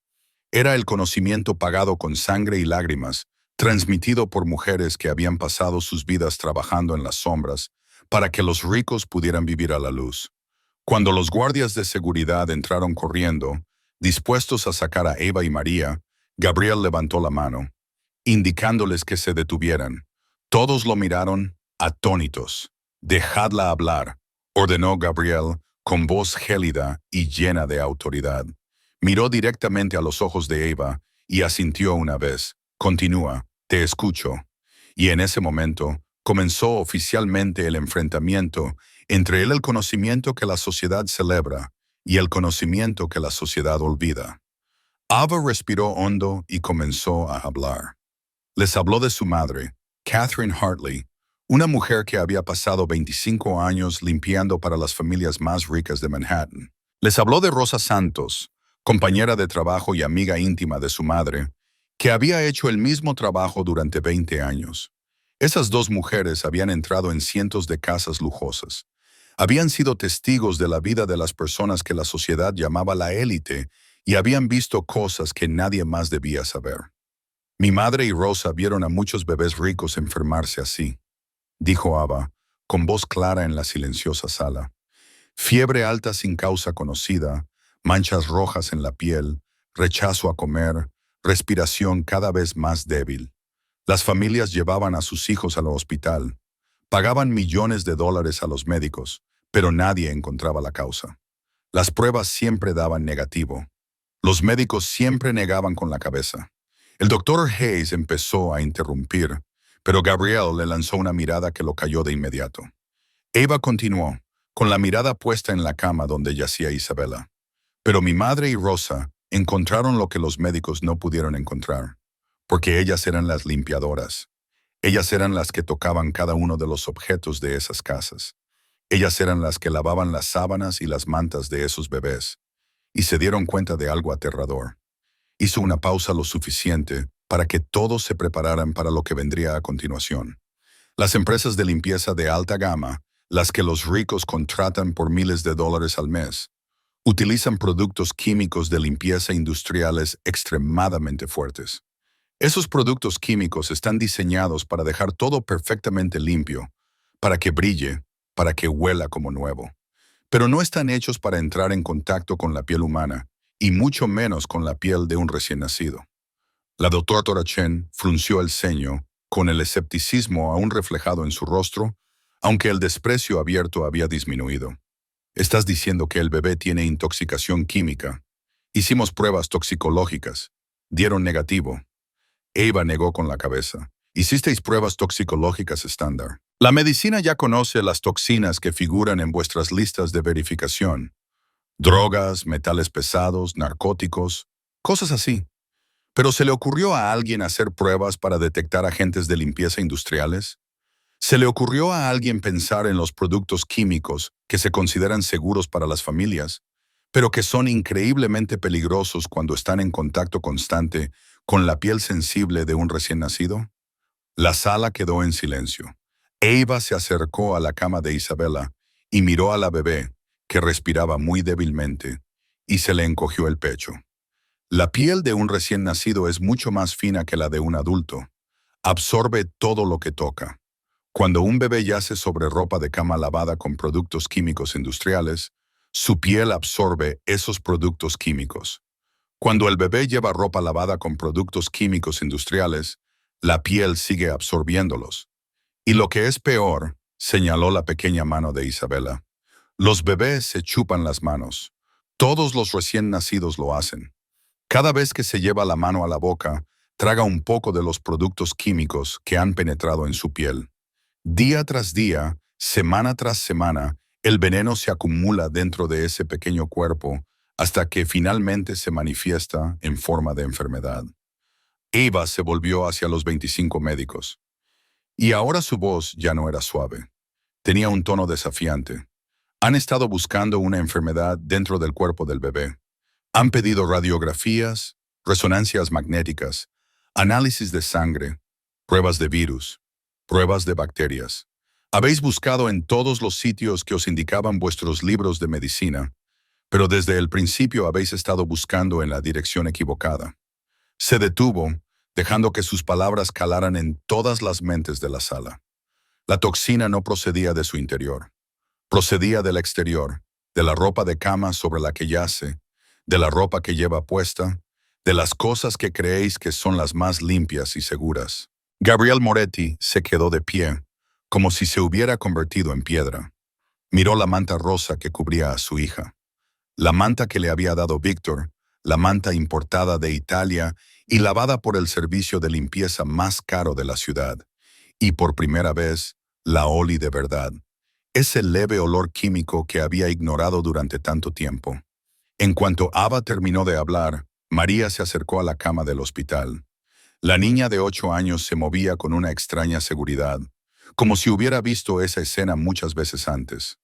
Era el conocimiento pagado con sangre y lágrimas, transmitido por mujeres que habían pasado sus vidas trabajando en las sombras para que los ricos pudieran vivir a la luz. Cuando los guardias de seguridad entraron corriendo, dispuestos a sacar a Eva y María, Gabriel levantó la mano, indicándoles que se detuvieran. Todos lo miraron, atónitos. «Dejadla hablar», ordenó Gabriel con voz gélida y llena de autoridad. Miró directamente a los ojos de Eva y asintió una vez. «Continúa, te escucho». Y en ese momento comenzó oficialmente el enfrentamiento entre el conocimiento que la sociedad celebra y el conocimiento que la sociedad olvida. Ava respiró hondo y comenzó a hablar. Les habló de su madre, Catherine Hartley, una mujer que había pasado 25 años limpiando para las familias más ricas de Manhattan. Les habló de Rosa Santos, compañera de trabajo y amiga íntima de su madre, que había hecho el mismo trabajo durante 20 años. Esas dos mujeres habían entrado en cientos de casas lujosas. Habían sido testigos de la vida de las personas que la sociedad llamaba la élite y habían visto cosas que nadie más debía saber. «Mi madre y Rosa vieron a muchos bebés ricos enfermarse así», dijo Ava, con voz clara en la silenciosa sala. «Fiebre alta sin causa conocida, manchas rojas en la piel, rechazo a comer, respiración cada vez más débil. Las familias llevaban a sus hijos al hospital, pagaban millones de dólares a los médicos, pero nadie encontraba la causa. Las pruebas siempre daban negativo. Los médicos siempre negaban con la cabeza. El doctor Hayes empezó a interrumpir, pero Gabriel le lanzó una mirada que lo calló de inmediato. Eva continuó, con la mirada puesta en la cama donde yacía Isabela. «Pero mi madre y Rosa encontraron lo que los médicos no pudieron encontrar, porque ellas eran las limpiadoras. Ellas eran las que tocaban cada uno de los objetos de esas casas. Ellas eran las que lavaban las sábanas y las mantas de esos bebés. Y se dieron cuenta de algo aterrador. Hizo una pausa lo suficiente para que todos se prepararan para lo que vendría a continuación. Las empresas de limpieza de alta gama, las que los ricos contratan por miles de dólares al mes, utilizan productos químicos de limpieza industriales extremadamente fuertes. Esos productos químicos están diseñados para dejar todo perfectamente limpio, para que brille, para que huela como nuevo. Pero no están hechos para entrar en contacto con la piel humana, y mucho menos con la piel de un recién nacido. La doctora Chen frunció el ceño, con el escepticismo aún reflejado en su rostro, aunque el desprecio abierto había disminuido. «Estás diciendo que el bebé tiene intoxicación química. Hicimos pruebas toxicológicas. Dieron negativo». Eva negó con la cabeza. «Hicisteis pruebas toxicológicas estándar. La medicina ya conoce las toxinas que figuran en vuestras listas de verificación. Drogas, metales pesados, narcóticos, cosas así. ¿Pero se le ocurrió a alguien hacer pruebas para detectar agentes de limpieza industriales? ¿Se le ocurrió a alguien pensar en los productos químicos que se consideran seguros para las familias, pero que son increíblemente peligrosos cuando están en contacto constante con la piel sensible de un recién nacido? La sala quedó en silencio. Eva se acercó a la cama de Isabela y miró a la bebé, que respiraba muy débilmente, y se le encogió el pecho. La piel de un recién nacido es mucho más fina que la de un adulto. Absorbe todo lo que toca. Cuando un bebé yace sobre ropa de cama lavada con productos químicos industriales, su piel absorbe esos productos químicos. Cuando el bebé lleva ropa lavada con productos químicos industriales, la piel sigue absorbiéndolos. Y lo que es peor, señaló la pequeña mano de Isabela, los bebés se chupan las manos. Todos los recién nacidos lo hacen. Cada vez que se lleva la mano a la boca, traga un poco de los productos químicos que han penetrado en su piel. Día tras día, semana tras semana, el veneno se acumula dentro de ese pequeño cuerpo hasta que finalmente se manifiesta en forma de enfermedad. Eva se volvió hacia los 25 médicos. Y ahora su voz ya no era suave. Tenía un tono desafiante. Han estado buscando una enfermedad dentro del cuerpo del bebé. Han pedido radiografías, resonancias magnéticas, análisis de sangre, pruebas de virus, pruebas de bacterias. Habéis buscado en todos los sitios que os indicaban vuestros libros de medicina, pero desde el principio habéis estado buscando en la dirección equivocada. Se detuvo, dejando que sus palabras calaran en todas las mentes de la sala. La toxina no procedía de su interior, procedía del exterior, de la ropa de cama sobre la que yace, de la ropa que lleva puesta, de las cosas que creéis que son las más limpias y seguras. Gabriel Moretti se quedó de pie, como si se hubiera convertido en piedra. Miró la manta rosa que cubría a su hija. La manta que le había dado Víctor, la manta importada de Italia y lavada por el servicio de limpieza más caro de la ciudad. Y por primera vez, la Oli de verdad. Ese leve olor químico que había ignorado durante tanto tiempo. En cuanto Ava terminó de hablar, María se acercó a la cama del hospital. La niña de 8 años se movía con una extraña seguridad, como si hubiera visto esa escena muchas veces antes.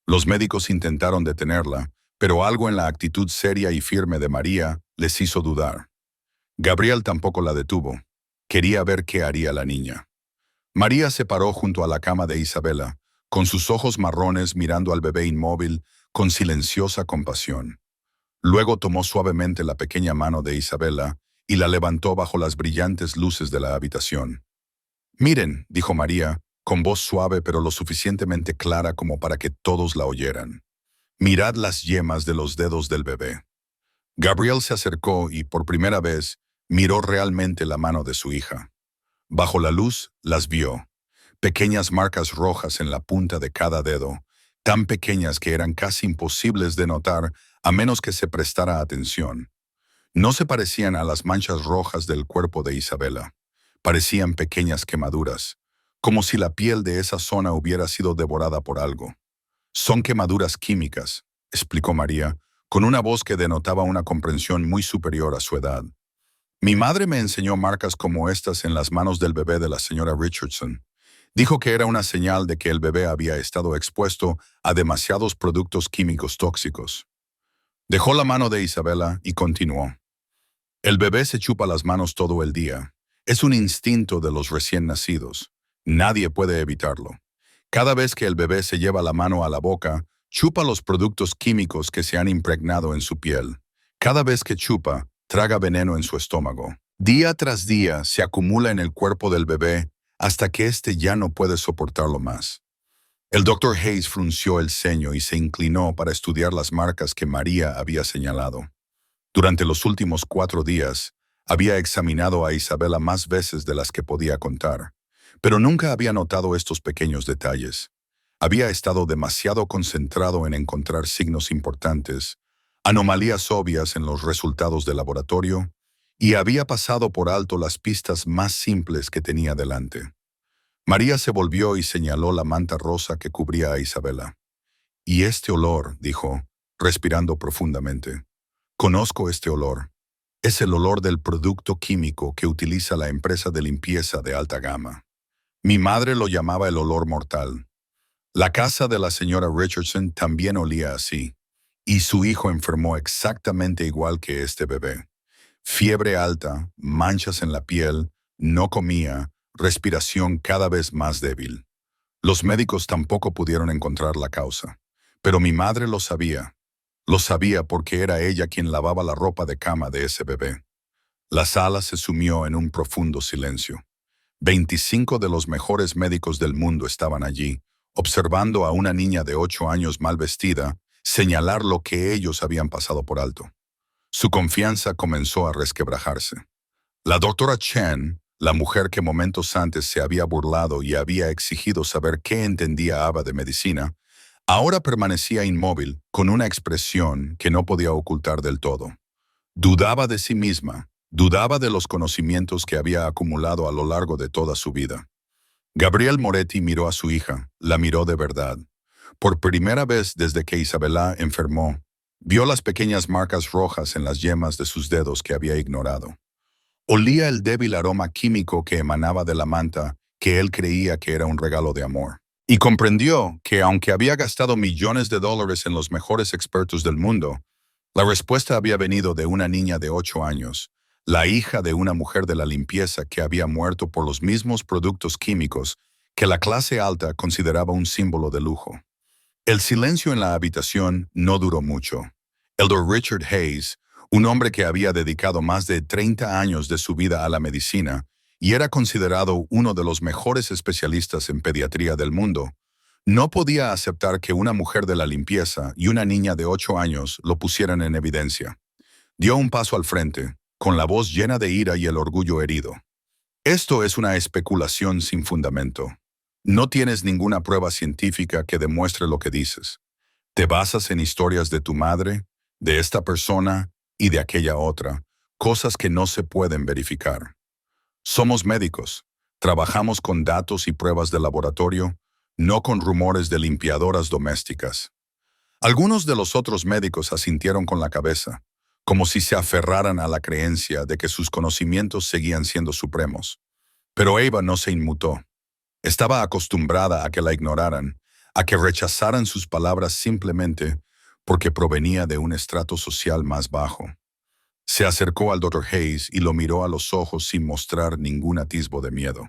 Los médicos intentaron detenerla, pero algo en la actitud seria y firme de María les hizo dudar. Gabriel tampoco la detuvo. Quería ver qué haría la niña. María se paró junto a la cama de Isabela, con sus ojos marrones mirando al bebé inmóvil con silenciosa compasión. Luego tomó suavemente la pequeña mano de Isabela y la levantó bajo las brillantes luces de la habitación. «Miren», dijo María, con voz suave pero lo suficientemente clara como para que todos la oyeran. «Mirad las yemas de los dedos del bebé». Gabriel se acercó y, por primera vez, miró realmente la mano de su hija. Bajo la luz, las vio. Pequeñas marcas rojas en la punta de cada dedo, tan pequeñas que eran casi imposibles de notar a menos que se prestara atención. No se parecían a las manchas rojas del cuerpo de Isabela. Parecían pequeñas quemaduras, como si la piel de esa zona hubiera sido devorada por algo. «Son quemaduras químicas», explicó María, con una voz que denotaba una comprensión muy superior a su edad. «Mi madre me enseñó marcas como estas en las manos del bebé de la señora Richardson. Dijo que era una señal de que el bebé había estado expuesto a demasiados productos químicos tóxicos». Dejó la mano de Isabela y continuó. «El bebé se chupa las manos todo el día. Es un instinto de los recién nacidos. Nadie puede evitarlo. Cada vez que el bebé se lleva la mano a la boca, chupa los productos químicos que se han impregnado en su piel. Cada vez que chupa, traga veneno en su estómago. Día tras día se acumula en el cuerpo del bebé hasta que éste ya no puede soportarlo más». El doctor Hayes frunció el ceño y se inclinó para estudiar las marcas que María había señalado. Durante los últimos 4 días, había examinado a Isabela más veces de las que podía contar, pero nunca había notado estos pequeños detalles. Había estado demasiado concentrado en encontrar signos importantes, anomalías obvias en los resultados del laboratorio, y había pasado por alto las pistas más simples que tenía delante. María se volvió y señaló la manta rosa que cubría a Isabela. «Y este olor», dijo, respirando profundamente. «Conozco este olor. Es el olor del producto químico que utiliza la empresa de limpieza de alta gama. Mi madre lo llamaba el olor mortal. La casa de la señora Richardson también olía así, y su hijo enfermó exactamente igual que este bebé. Fiebre alta, manchas en la piel, no comía, respiración cada vez más débil. Los médicos tampoco pudieron encontrar la causa, pero mi madre lo sabía. Lo sabía porque era ella quien lavaba la ropa de cama de ese bebé. La sala se sumió en un profundo silencio. 25 de los mejores médicos del mundo estaban allí, observando a una niña de 8 años mal vestida señalar lo que ellos habían pasado por alto. Su confianza comenzó a resquebrajarse. La doctora Chen, la mujer que momentos antes se había burlado y había exigido saber qué entendía Ava de medicina, ahora permanecía inmóvil, con una expresión que no podía ocultar del todo. Dudaba de sí misma, dudaba de los conocimientos que había acumulado a lo largo de toda su vida. Gabriel Moretti miró a su hija, la miró de verdad. Por primera vez desde que Isabela enfermó, vio las pequeñas marcas rojas en las yemas de sus dedos que había ignorado. Olía el débil aroma químico que emanaba de la manta que él creía que era un regalo de amor. Y comprendió que aunque había gastado millones de dólares en los mejores expertos del mundo, la respuesta había venido de una niña de 8 años, la hija de una mujer de la limpieza que había muerto por los mismos productos químicos que la clase alta consideraba un símbolo de lujo. El silencio en la habitación no duró mucho. El Dr. Richard Hayes, un hombre que había dedicado más de 30 años de su vida a la medicina y era considerado uno de los mejores especialistas en pediatría del mundo, no podía aceptar que una mujer de la limpieza y una niña de 8 años lo pusieran en evidencia. Dio un paso al frente, con la voz llena de ira y el orgullo herido. Esto es una especulación sin fundamento. No tienes ninguna prueba científica que demuestre lo que dices. Te basas en historias de tu madre, de esta persona y de aquella otra, cosas que no se pueden verificar. Somos médicos, trabajamos con datos y pruebas de laboratorio, no con rumores de limpiadoras domésticas. Algunos de los otros médicos asintieron con la cabeza, como si se aferraran a la creencia de que sus conocimientos seguían siendo supremos. Pero Ava no se inmutó. Estaba acostumbrada a que la ignoraran, a que rechazaran sus palabras simplemente porque provenía de un estrato social más bajo. Se acercó al Dr. Hayes y lo miró a los ojos sin mostrar ningún atisbo de miedo.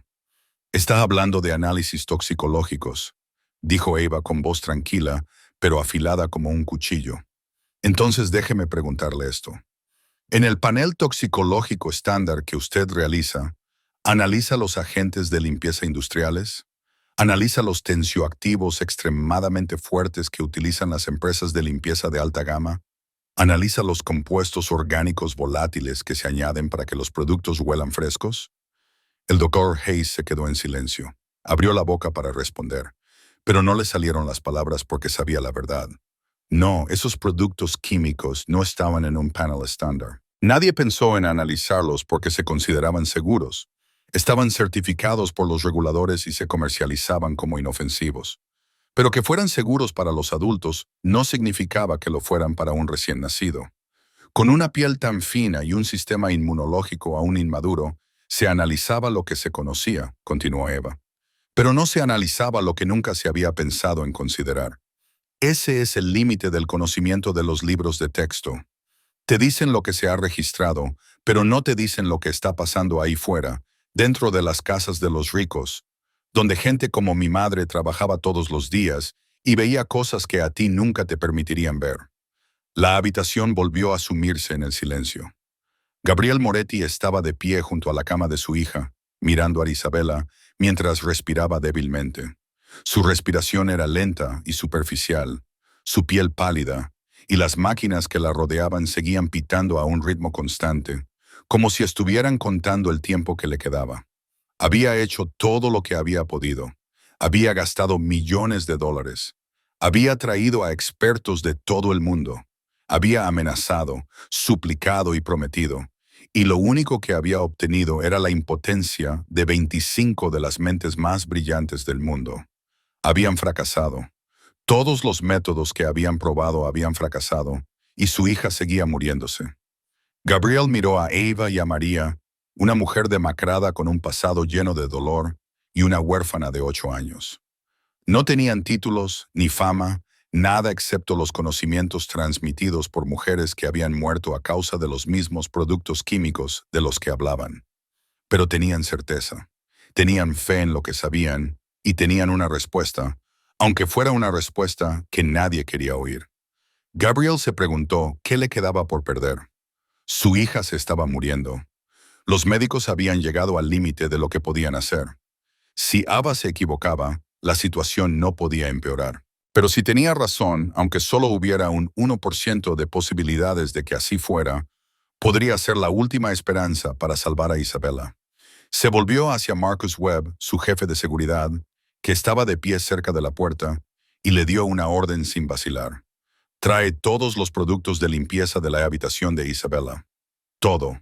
«Está hablando de análisis toxicológicos», dijo Ava con voz tranquila, pero afilada como un cuchillo. «Entonces déjeme preguntarle esto. En el panel toxicológico estándar que usted realiza, ¿analiza los agentes de limpieza industriales? ¿Analiza los tensioactivos extremadamente fuertes que utilizan las empresas de limpieza de alta gama? ¿Analiza los compuestos orgánicos volátiles que se añaden para que los productos huelan frescos?» El doctor Hayes se quedó en silencio. Abrió la boca para responder, pero no le salieron las palabras porque sabía la verdad. No, esos productos químicos no estaban en un panel estándar. Nadie pensó en analizarlos porque se consideraban seguros. Estaban certificados por los reguladores y se comercializaban como inofensivos. Pero que fueran seguros para los adultos no significaba que lo fueran para un recién nacido. Con una piel tan fina y un sistema inmunológico aún inmaduro, se analizaba lo que se conocía, continuó Eva. Pero no se analizaba lo que nunca se había pensado en considerar. Ese es el límite del conocimiento de los libros de texto. Te dicen lo que se ha registrado, pero no te dicen lo que está pasando ahí fuera, dentro de las casas de los ricos, donde gente como mi madre trabajaba todos los días y veía cosas que a ti nunca te permitirían ver. La habitación volvió a sumirse en el silencio. Gabriel Moretti estaba de pie junto a la cama de su hija, mirando a Isabela, mientras respiraba débilmente. Su respiración era lenta y superficial, su piel pálida, y las máquinas que la rodeaban seguían pitando a un ritmo constante, como si estuvieran contando el tiempo que le quedaba. Había hecho todo lo que había podido. Había gastado millones de dólares. Había traído a expertos de todo el mundo. Había amenazado, suplicado y prometido. Y lo único que había obtenido era la impotencia de 25 de las mentes más brillantes del mundo. Habían fracasado. Todos los métodos que habían probado habían fracasado, y su hija seguía muriéndose. Gabriel miró a Ava y a María, una mujer demacrada con un pasado lleno de dolor y una huérfana de 8 años. No tenían títulos ni fama, nada excepto los conocimientos transmitidos por mujeres que habían muerto a causa de los mismos productos químicos de los que hablaban. Pero tenían certeza. Tenían fe en lo que sabían y tenían una respuesta, aunque fuera una respuesta que nadie quería oír. Gabriel se preguntó qué le quedaba por perder. Su hija se estaba muriendo. Los médicos habían llegado al límite de lo que podían hacer. Si Ava se equivocaba, la situación no podía empeorar. Pero si tenía razón, aunque solo hubiera un 1% de posibilidades de que así fuera, podría ser la última esperanza para salvar a Isabella. Se volvió hacia Marcus Webb, su jefe de seguridad, que estaba de pie cerca de la puerta, y le dio una orden sin vacilar. Trae todos los productos de limpieza de la habitación de Isabella. Todo.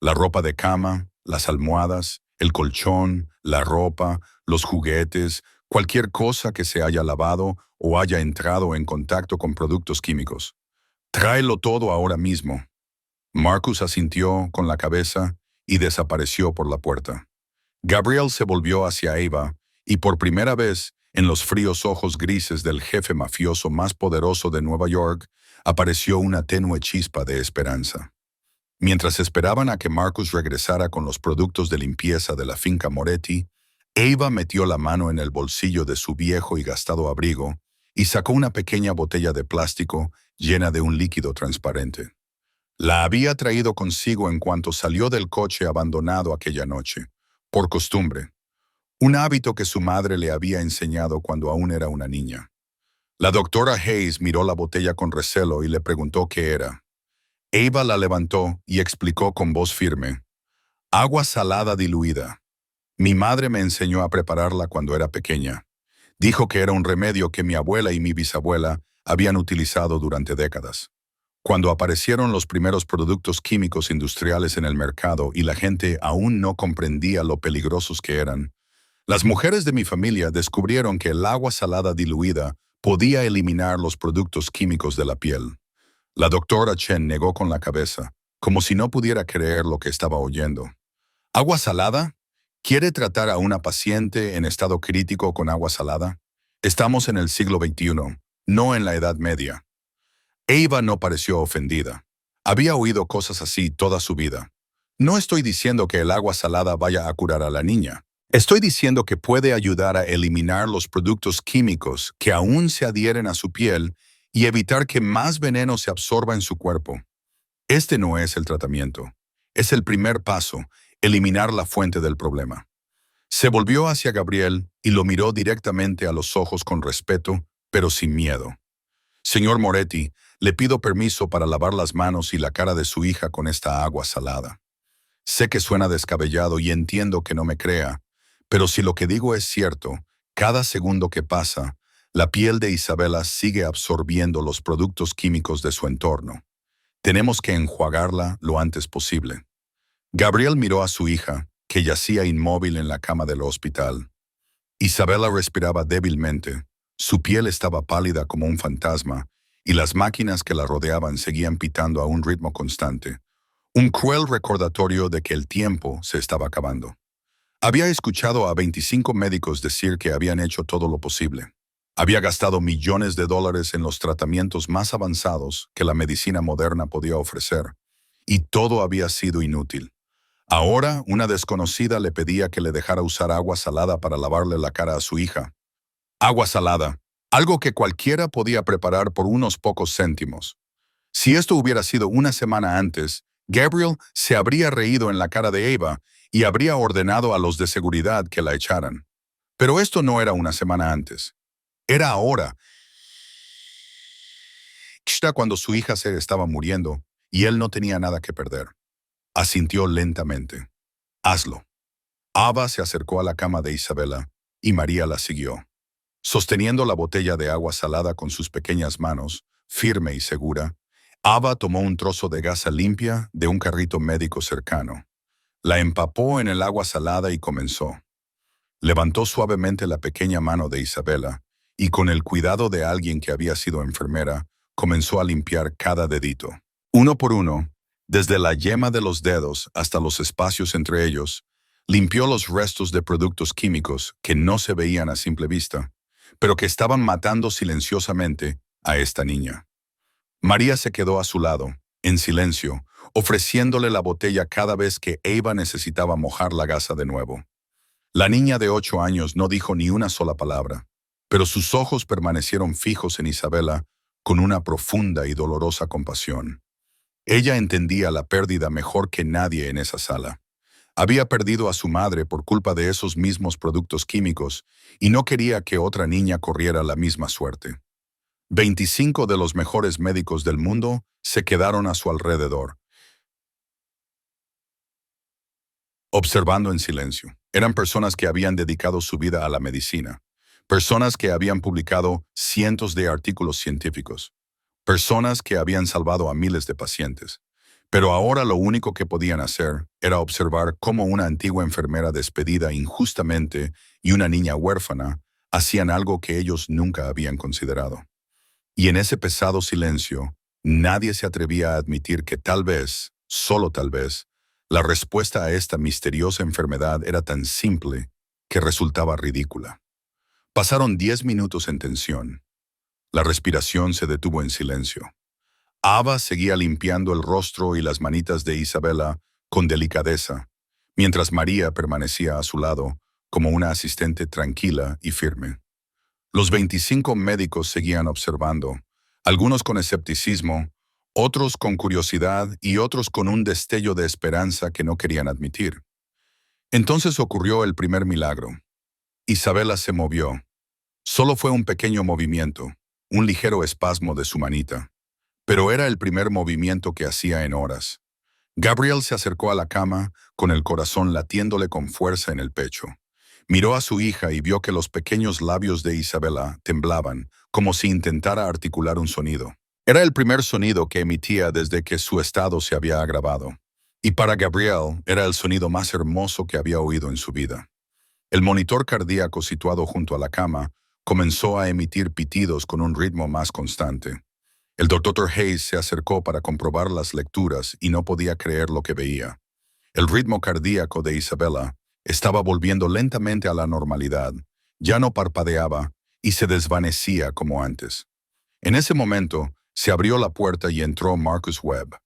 La ropa de cama, las almohadas, el colchón, la ropa, los juguetes, cualquier cosa que se haya lavado o haya entrado en contacto con productos químicos. Tráelo todo ahora mismo. Marcus asintió con la cabeza y desapareció por la puerta. Gabriel se volvió hacia Ava y por primera vez, en los fríos ojos grises del jefe mafioso más poderoso de Nueva York, apareció una tenue chispa de esperanza. Mientras esperaban a que Marcus regresara con los productos de limpieza de la finca Moretti, Ava metió la mano en el bolsillo de su viejo y gastado abrigo y sacó una pequeña botella de plástico llena de un líquido transparente. La había traído consigo en cuanto salió del coche abandonado aquella noche, por costumbre, un hábito que su madre le había enseñado cuando aún era una niña. La doctora Hayes miró la botella con recelo y le preguntó qué era. Ava la levantó y explicó con voz firme: agua salada diluida. Mi madre me enseñó a prepararla cuando era pequeña. Dijo que era un remedio que mi abuela y mi bisabuela habían utilizado durante décadas. Cuando aparecieron los primeros productos químicos industriales en el mercado y la gente aún no comprendía lo peligrosos que eran, las mujeres de mi familia descubrieron que el agua salada diluida podía eliminar los productos químicos de la piel. La doctora Chen negó con la cabeza, como si no pudiera creer lo que estaba oyendo. ¿Agua salada? ¿Quiere tratar a una paciente en estado crítico con agua salada? Estamos en el siglo XXI, no en la Edad Media. Ava no pareció ofendida. Había oído cosas así toda su vida. No estoy diciendo que el agua salada vaya a curar a la niña. Estoy diciendo que puede ayudar a eliminar los productos químicos que aún se adhieren a su piel y evitar que más veneno se absorba en su cuerpo. Este no es el tratamiento. Es el primer paso, eliminar la fuente del problema. Se volvió hacia Gabriel y lo miró directamente a los ojos con respeto, pero sin miedo. Señor Moretti, le pido permiso para lavar las manos y la cara de su hija con esta agua salada. Sé que suena descabellado y entiendo que no me crea, pero si lo que digo es cierto, cada segundo que pasa, la piel de Isabella sigue absorbiendo los productos químicos de su entorno. Tenemos que enjuagarla lo antes posible. Gabriel miró a su hija, que yacía inmóvil en la cama del hospital. Isabella respiraba débilmente, su piel estaba pálida como un fantasma, y las máquinas que la rodeaban seguían pitando a un ritmo constante, un cruel recordatorio de que el tiempo se estaba acabando. Había escuchado a 25 médicos decir que habían hecho todo lo posible. Había gastado millones de dólares en los tratamientos más avanzados que la medicina moderna podía ofrecer, y todo había sido inútil. Ahora, una desconocida le pedía que le dejara usar agua salada para lavarle la cara a su hija. Agua salada, algo que cualquiera podía preparar por unos pocos céntimos. Si esto hubiera sido una semana antes, Gabriel se habría reído en la cara de Ava y habría ordenado a los de seguridad que la echaran. Pero esto no era una semana antes. Era ahora, cuando su hija se estaba muriendo y él no tenía nada que perder. Asintió lentamente. Hazlo. Ava se acercó a la cama de Isabella y María la siguió. Sosteniendo la botella de agua salada con sus pequeñas manos, firme y segura, Ava tomó un trozo de gasa limpia de un carrito médico cercano. La empapó en el agua salada y comenzó. Levantó suavemente la pequeña mano de Isabella y con el cuidado de alguien que había sido enfermera, comenzó a limpiar cada dedito. Uno por uno, desde la yema de los dedos hasta los espacios entre ellos, limpió los restos de productos químicos que no se veían a simple vista, pero que estaban matando silenciosamente a esta niña. María se quedó a su lado, en silencio, ofreciéndole la botella cada vez que Ava necesitaba mojar la gasa de nuevo. La niña de 8 años no dijo ni una sola palabra, pero sus ojos permanecieron fijos en Isabela con una profunda y dolorosa compasión. Ella entendía la pérdida mejor que nadie en esa sala. Había perdido a su madre por culpa de esos mismos productos químicos y no quería que otra niña corriera la misma suerte. 25 de los mejores médicos del mundo se quedaron a su alrededor, observando en silencio. Eran personas que habían dedicado su vida a la medicina, personas que habían publicado cientos de artículos científicos, personas que habían salvado a miles de pacientes. Pero ahora lo único que podían hacer era observar cómo una antigua enfermera despedida injustamente y una niña huérfana hacían algo que ellos nunca habían considerado. Y en ese pesado silencio, nadie se atrevía a admitir que tal vez, solo tal vez, la respuesta a esta misteriosa enfermedad era tan simple que resultaba ridícula. Pasaron 10 minutos en tensión. La respiración se detuvo en silencio. Ava seguía limpiando el rostro y las manitas de Isabela con delicadeza, mientras María permanecía a su lado como una asistente tranquila y firme. Los 25 médicos seguían observando, algunos con escepticismo, otros con curiosidad y otros con un destello de esperanza que no querían admitir. Entonces ocurrió el primer milagro. Isabela se movió. Solo fue un pequeño movimiento, un ligero espasmo de su manita. Pero era el primer movimiento que hacía en horas. Gabriel se acercó a la cama, con el corazón latiéndole con fuerza en el pecho. Miró a su hija y vio que los pequeños labios de Isabela temblaban, como si intentara articular un sonido. Era el primer sonido que emitía desde que su estado se había agravado. Y para Gabriel era el sonido más hermoso que había oído en su vida. El monitor cardíaco situado junto a la cama comenzó a emitir pitidos con un ritmo más constante. El Dr. Hayes se acercó para comprobar las lecturas y no podía creer lo que veía. El ritmo cardíaco de Isabela estaba volviendo lentamente a la normalidad, ya no parpadeaba y se desvanecía como antes. En ese momento, se abrió la puerta y entró Marcus Webb.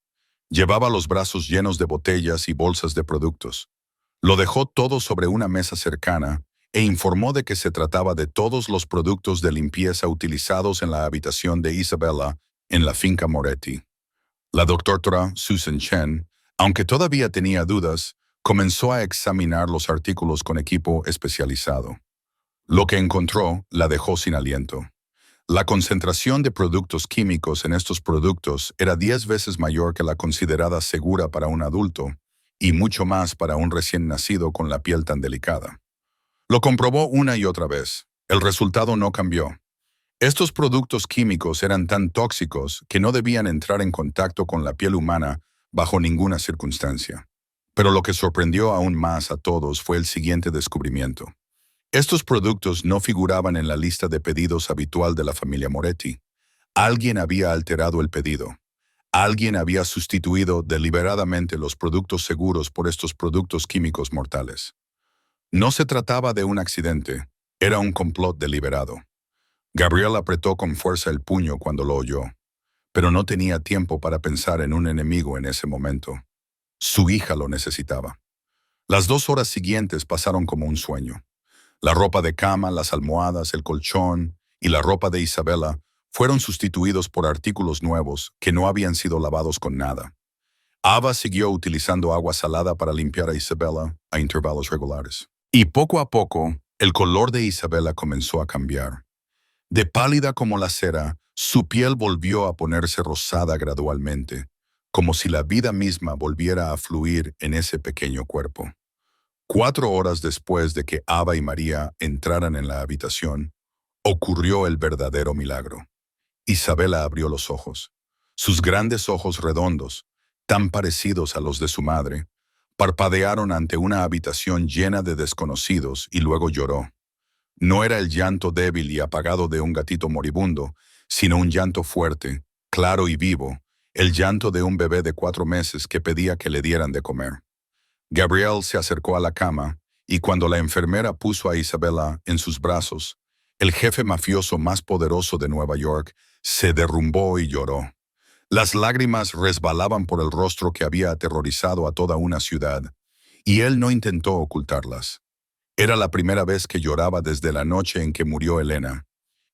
Llevaba los brazos llenos de botellas y bolsas de productos. Lo dejó todo sobre una mesa cercana e informó de que se trataba de todos los productos de limpieza utilizados en la habitación de Isabela en la finca Moretti. La doctora Susan Chen, aunque todavía tenía dudas, comenzó a examinar los artículos con equipo especializado. Lo que encontró la dejó sin aliento. La concentración de productos químicos en estos productos era 10 veces mayor que la considerada segura para un adulto y mucho más para un recién nacido con la piel tan delicada. Lo comprobó una y otra vez. El resultado no cambió. Estos productos químicos eran tan tóxicos que no debían entrar en contacto con la piel humana bajo ninguna circunstancia. Pero lo que sorprendió aún más a todos fue el siguiente descubrimiento. Estos productos no figuraban en la lista de pedidos habitual de la familia Moretti. Alguien había alterado el pedido. Alguien había sustituido deliberadamente los productos seguros por estos productos químicos mortales. No se trataba de un accidente, era un complot deliberado. Gabriel apretó con fuerza el puño cuando lo oyó, pero no tenía tiempo para pensar en un enemigo en ese momento. Su hija lo necesitaba. Las 2 horas siguientes pasaron como un sueño. La ropa de cama, las almohadas, el colchón y la ropa de Isabela fueron sustituidos por artículos nuevos que no habían sido lavados con nada. Ava siguió utilizando agua salada para limpiar a Isabela a intervalos regulares. Y poco a poco, el color de Isabela comenzó a cambiar. De pálida como la cera, su piel volvió a ponerse rosada gradualmente, como si la vida misma volviera a fluir en ese pequeño cuerpo. 4 horas después de que Ava y María entraran en la habitación, ocurrió el verdadero milagro. Isabela abrió los ojos. Sus grandes ojos redondos, tan parecidos a los de su madre, parpadearon ante una habitación llena de desconocidos y luego lloró. No era el llanto débil y apagado de un gatito moribundo, sino un llanto fuerte, claro y vivo, el llanto de un bebé de 4 meses que pedía que le dieran de comer. Gabriel se acercó a la cama y cuando la enfermera puso a Isabela en sus brazos, el jefe mafioso más poderoso de Nueva York se derrumbó y lloró. Las lágrimas resbalaban por el rostro que había aterrorizado a toda una ciudad, y él no intentó ocultarlas. Era la primera vez que lloraba desde la noche en que murió Elena,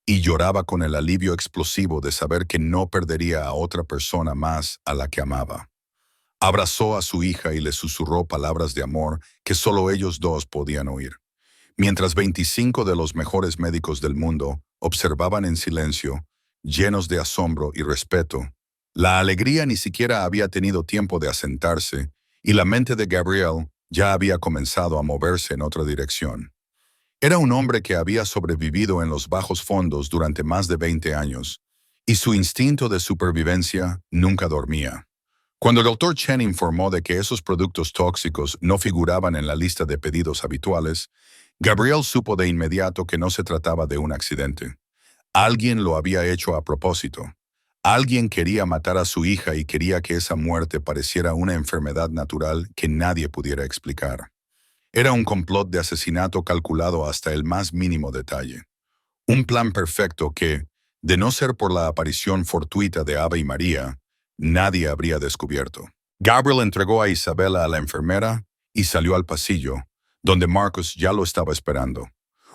y lloraba con el alivio explosivo de saber que no perdería a otra persona más a la que amaba. Abrazó a su hija y le susurró palabras de amor que solo ellos dos podían oír. Mientras 25 de los mejores médicos del mundo observaban en silencio, llenos de asombro y respeto, la alegría ni siquiera había tenido tiempo de asentarse y la mente de Gabriel ya había comenzado a moverse en otra dirección. Era un hombre que había sobrevivido en los bajos fondos durante más de 20 años, y su instinto de supervivencia nunca dormía. Cuando el Dr. Chen informó de que esos productos tóxicos no figuraban en la lista de pedidos habituales, Gabriel supo de inmediato que no se trataba de un accidente. Alguien lo había hecho a propósito. Alguien quería matar a su hija y quería que esa muerte pareciera una enfermedad natural que nadie pudiera explicar. Era un complot de asesinato calculado hasta el más mínimo detalle. Un plan perfecto que, de no ser por la aparición fortuita de Ava y María, nadie habría descubierto. Gabriel entregó a Isabela a la enfermera y salió al pasillo, donde Marcus ya lo estaba esperando.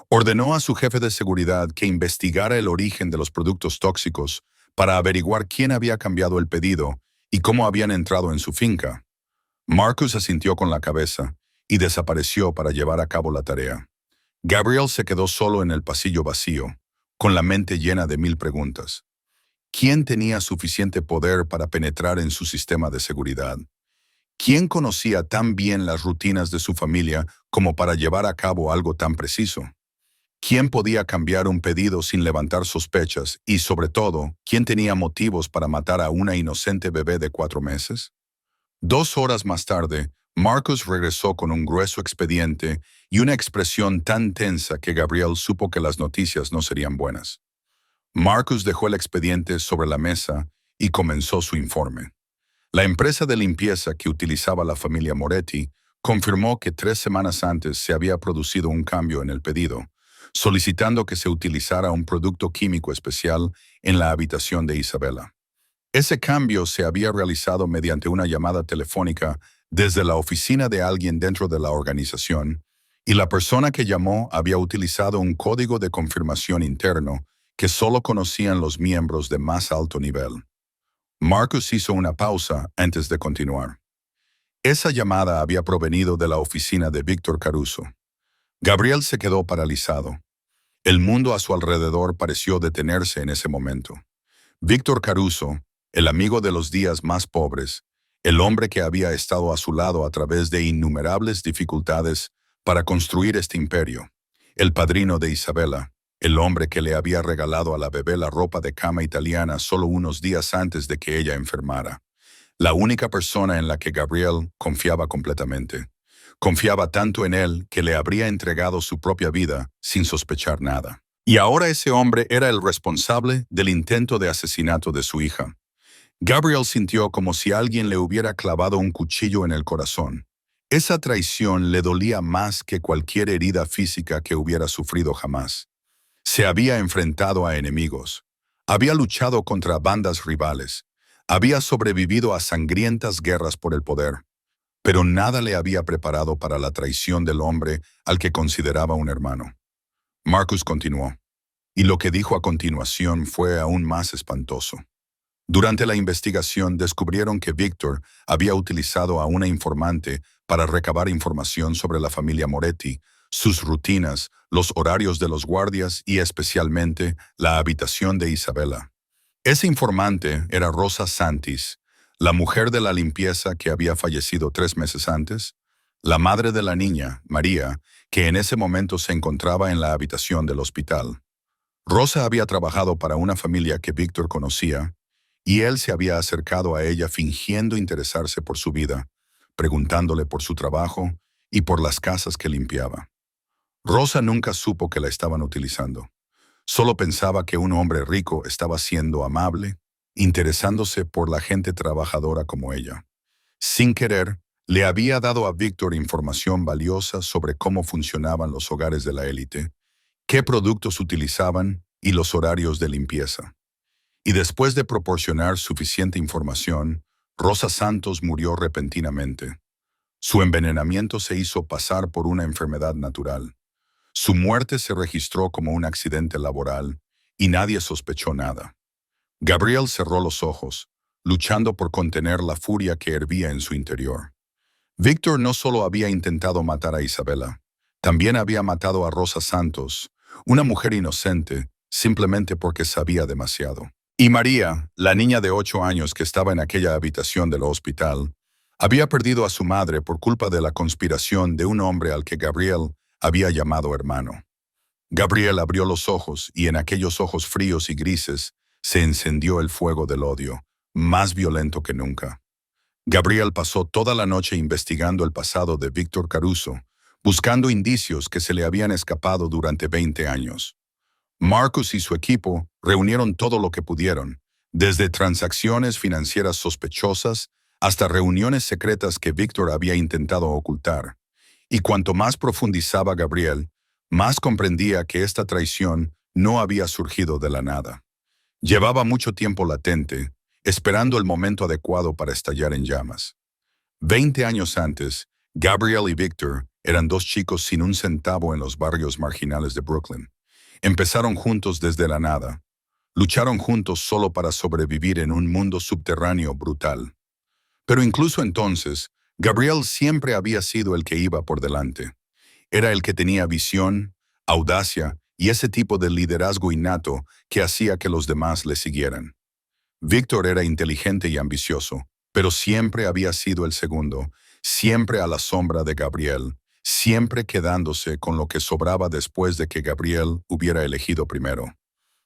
Ordenó a su jefe de seguridad que investigara el origen de los productos tóxicos para averiguar quién había cambiado el pedido y cómo habían entrado en su finca. Marcus asintió con la cabeza y desapareció para llevar a cabo la tarea. Gabriel se quedó solo en el pasillo vacío, con la mente llena de mil preguntas. ¿Quién tenía suficiente poder para penetrar en su sistema de seguridad? ¿Quién conocía tan bien las rutinas de su familia como para llevar a cabo algo tan preciso? ¿Quién podía cambiar un pedido sin levantar sospechas y, sobre todo, quién tenía motivos para matar a una inocente bebé de 4 meses? 2 horas más tarde, Marcus regresó con un grueso expediente y una expresión tan tensa que Gabriel supo que las noticias no serían buenas. Marcus dejó el expediente sobre la mesa y comenzó su informe. La empresa de limpieza que utilizaba la familia Moretti confirmó que 3 semanas antes se había producido un cambio en el pedido, solicitando que se utilizara un producto químico especial en la habitación de Isabela. Ese cambio se había realizado mediante una llamada telefónica desde la oficina de alguien dentro de la organización, y la persona que llamó había utilizado un código de confirmación interno que solo conocían los miembros de más alto nivel. Marcus hizo una pausa antes de continuar. Esa llamada había provenido de la oficina de Víctor Caruso. Gabriel se quedó paralizado. El mundo a su alrededor pareció detenerse en ese momento. Víctor Caruso, el amigo de los días más pobres, el hombre que había estado a su lado a través de innumerables dificultades para construir este imperio, el padrino de Isabela, el hombre que le había regalado a la bebé la ropa de cama italiana solo unos días antes de que ella enfermara. La única persona en la que Gabriel confiaba completamente. Confiaba tanto en él que le habría entregado su propia vida sin sospechar nada. Y ahora ese hombre era el responsable del intento de asesinato de su hija. Gabriel sintió como si alguien le hubiera clavado un cuchillo en el corazón. Esa traición le dolía más que cualquier herida física que hubiera sufrido jamás. Se había enfrentado a enemigos. Había luchado contra bandas rivales. Había sobrevivido a sangrientas guerras por el poder. Pero nada le había preparado para la traición del hombre al que consideraba un hermano. Marcus continuó, y lo que dijo a continuación fue aún más espantoso. Durante la investigación descubrieron que Víctor había utilizado a una informante para recabar información sobre la familia Moretti, sus rutinas, los horarios de los guardias y especialmente la habitación de Isabela. Ese informante era Rosa Santis, la mujer de la limpieza que había fallecido 3 meses antes, la madre de la niña, María, que en ese momento se encontraba en la habitación del hospital. Rosa había trabajado para una familia que Víctor conocía, y él se había acercado a ella fingiendo interesarse por su vida, preguntándole por su trabajo y por las casas que limpiaba. Rosa nunca supo que la estaban utilizando. Solo pensaba que un hombre rico estaba siendo amable, interesándose por la gente trabajadora como ella. Sin querer, le había dado a Víctor información valiosa sobre cómo funcionaban los hogares de la élite, qué productos utilizaban y los horarios de limpieza. Y después de proporcionar suficiente información, Rosa Santos murió repentinamente. Su envenenamiento se hizo pasar por una enfermedad natural. Su muerte se registró como un accidente laboral y nadie sospechó nada. Gabriel cerró los ojos, luchando por contener la furia que hervía en su interior. Víctor no solo había intentado matar a Isabela, también había matado a Rosa Santos, una mujer inocente, simplemente porque sabía demasiado. Y María, la niña de 8 años que estaba en aquella habitación del hospital, había perdido a su madre por culpa de la conspiración de un hombre al que Gabriel había llamado hermano. Gabriel abrió los ojos y en aquellos ojos fríos y grises se encendió el fuego del odio, más violento que nunca. Gabriel pasó toda la noche investigando el pasado de Víctor Caruso, buscando indicios que se le habían escapado durante 20 años. Marcus y su equipo reunieron todo lo que pudieron, desde transacciones financieras sospechosas hasta reuniones secretas que Víctor había intentado ocultar. Y cuanto más profundizaba Gabriel, más comprendía que esta traición no había surgido de la nada. Llevaba mucho tiempo latente, esperando el momento adecuado para estallar en llamas. 20 años antes, Gabriel y Víctor eran dos chicos sin un centavo en los barrios marginales de Brooklyn. Empezaron juntos desde la nada. Lucharon juntos solo para sobrevivir en un mundo subterráneo brutal. Pero incluso entonces, Gabriel siempre había sido el que iba por delante. Era el que tenía visión, audacia y ese tipo de liderazgo innato que hacía que los demás le siguieran. Víctor era inteligente y ambicioso, pero siempre había sido el segundo, siempre a la sombra de Gabriel, siempre quedándose con lo que sobraba después de que Gabriel hubiera elegido primero.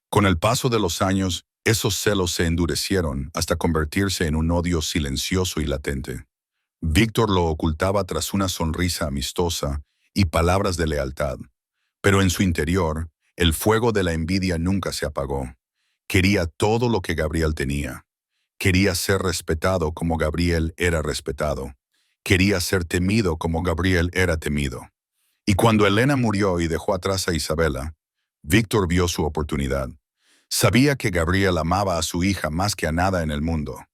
Con el paso de los años, esos celos se endurecieron hasta convertirse en un odio silencioso y latente. Víctor lo ocultaba tras una sonrisa amistosa y palabras de lealtad, pero en su interior, el fuego de la envidia nunca se apagó. Quería todo lo que Gabriel tenía. Quería ser respetado como Gabriel era respetado. Quería ser temido como Gabriel era temido. Y cuando Elena murió y dejó atrás a Isabela, Víctor vio su oportunidad. Sabía que Gabriel amaba a su hija más que a nada en el mundo.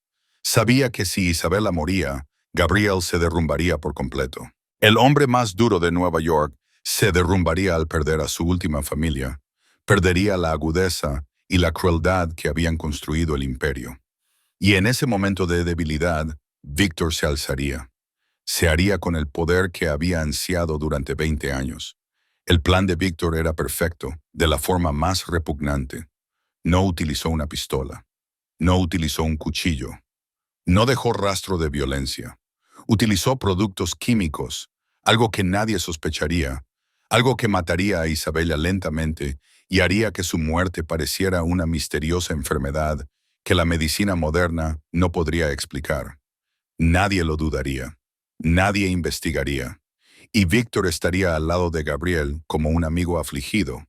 Sabía que si Isabela moría, Gabriel se derrumbaría por completo. El hombre más duro de Nueva York se derrumbaría al perder a su última familia. Perdería la agudeza y la crueldad que habían construido el imperio. Y en ese momento de debilidad, Víctor se alzaría. Se haría con el poder que había ansiado durante 20 años. El plan de Víctor era perfecto, de la forma más repugnante. No utilizó una pistola. No utilizó un cuchillo. No dejó rastro de violencia. Utilizó productos químicos, algo que nadie sospecharía, algo que mataría a Isabela lentamente y haría que su muerte pareciera una misteriosa enfermedad que la medicina moderna no podría explicar. Nadie lo dudaría. Nadie investigaría. Y Víctor estaría al lado de Gabriel como un amigo afligido,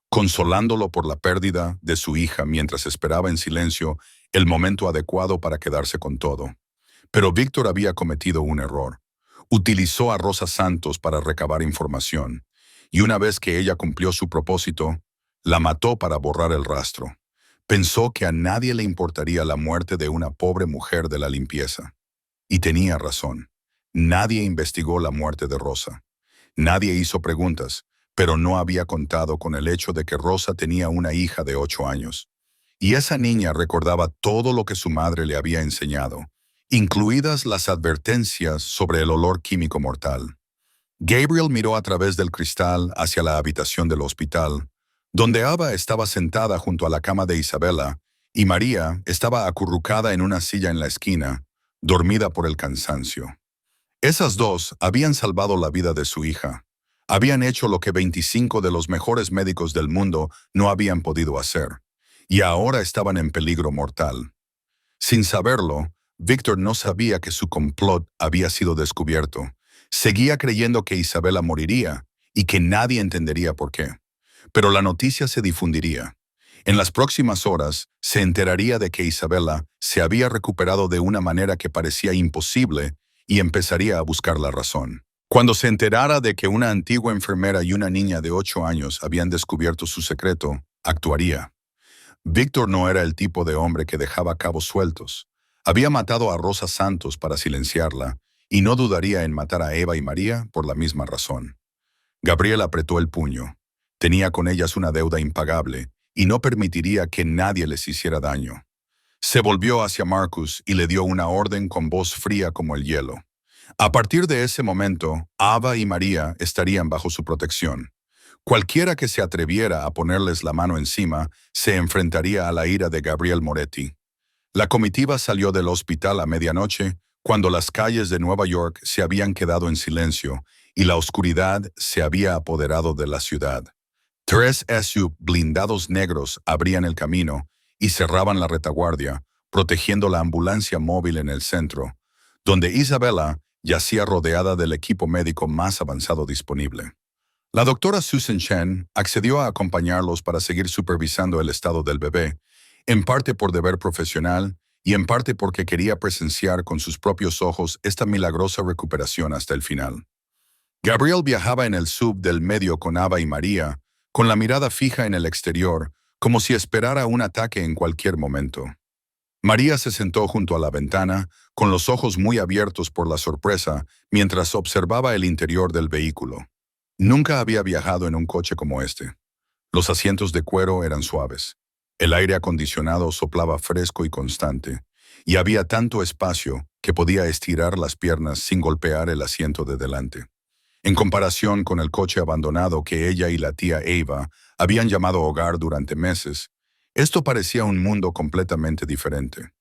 consolándolo por la pérdida de su hija mientras esperaba en silencio el momento adecuado para quedarse con todo. Pero Víctor había cometido un error. Utilizó a Rosa Santos para recabar información, y una vez que ella cumplió su propósito, la mató para borrar el rastro. Pensó que a nadie le importaría la muerte de una pobre mujer de la limpieza. Y tenía razón. Nadie investigó la muerte de Rosa. Nadie hizo preguntas, pero no había contado con el hecho de que Rosa tenía una hija de 8 años. Y esa niña recordaba todo lo que su madre le había enseñado, incluidas las advertencias sobre el olor químico mortal. Gabriel miró a través del cristal hacia la habitación del hospital, donde Ava estaba sentada junto a la cama de Isabela y María estaba acurrucada en una silla en la esquina, dormida por el cansancio. Esas dos habían salvado la vida de su hija. Habían hecho lo que 25 de los mejores médicos del mundo no habían podido hacer, y ahora estaban en peligro mortal. Sin saberlo, Víctor no sabía que su complot había sido descubierto. Seguía creyendo que Isabela moriría y que nadie entendería por qué. Pero la noticia se difundiría. En las próximas horas se enteraría de que Isabela se había recuperado de una manera que parecía imposible y empezaría a buscar la razón. Cuando se enterara de que una antigua enfermera y una niña de 8 años habían descubierto su secreto, actuaría. Víctor no era el tipo de hombre que dejaba cabos sueltos. Había matado a Rosa Santos para silenciarla y no dudaría en matar a Eva y María por la misma razón. Gabriel apretó el puño. Tenía con ellas una deuda impagable y no permitiría que nadie les hiciera daño. Se volvió hacia Marcus y le dio una orden con voz fría como el hielo. A partir de ese momento, Ava y María estarían bajo su protección. Cualquiera que se atreviera a ponerles la mano encima se enfrentaría a la ira de Gabriel Moretti. La comitiva salió del hospital a medianoche, cuando las calles de Nueva York se habían quedado en silencio y la oscuridad se había apoderado de la ciudad. 3 SUV blindados negros abrían el camino y cerraban la retaguardia, protegiendo la ambulancia móvil en el centro, donde Isabella yacía rodeada del equipo médico más avanzado disponible. La doctora Susan Chen accedió a acompañarlos para seguir supervisando el estado del bebé, en parte por deber profesional y en parte porque quería presenciar con sus propios ojos esta milagrosa recuperación hasta el final. Gabriel viajaba en el sub del medio con Ava y María, con la mirada fija en el exterior, como si esperara un ataque en cualquier momento. María se sentó junto a la ventana, con los ojos muy abiertos por la sorpresa, mientras observaba el interior del vehículo. Nunca había viajado en un coche como este. Los asientos de cuero eran suaves. El aire acondicionado soplaba fresco y constante, y había tanto espacio que podía estirar las piernas sin golpear el asiento de delante. En comparación con el coche abandonado que ella y la tía Eva habían llamado hogar durante meses, esto parecía un mundo completamente diferente.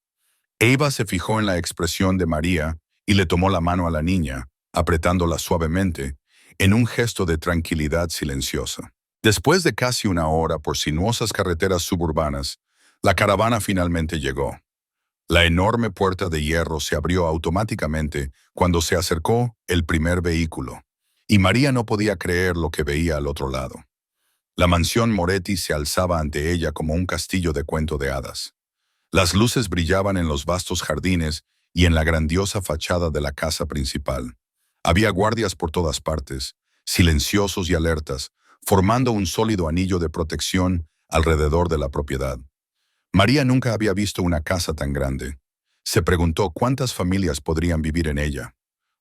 Eva se fijó en la expresión de María y le tomó la mano a la niña, apretándola suavemente, en un gesto de tranquilidad silenciosa. Después de casi una hora por sinuosas carreteras suburbanas, la caravana finalmente llegó. La enorme puerta de hierro se abrió automáticamente cuando se acercó el primer vehículo, y María no podía creer lo que veía al otro lado. La mansión Moretti se alzaba ante ella como un castillo de cuento de hadas. Las luces brillaban en los vastos jardines y en la grandiosa fachada de la casa principal. Había guardias por todas partes, silenciosos y alertas, formando un sólido anillo de protección alrededor de la propiedad. María nunca había visto una casa tan grande. Se preguntó cuántas familias podrían vivir en ella.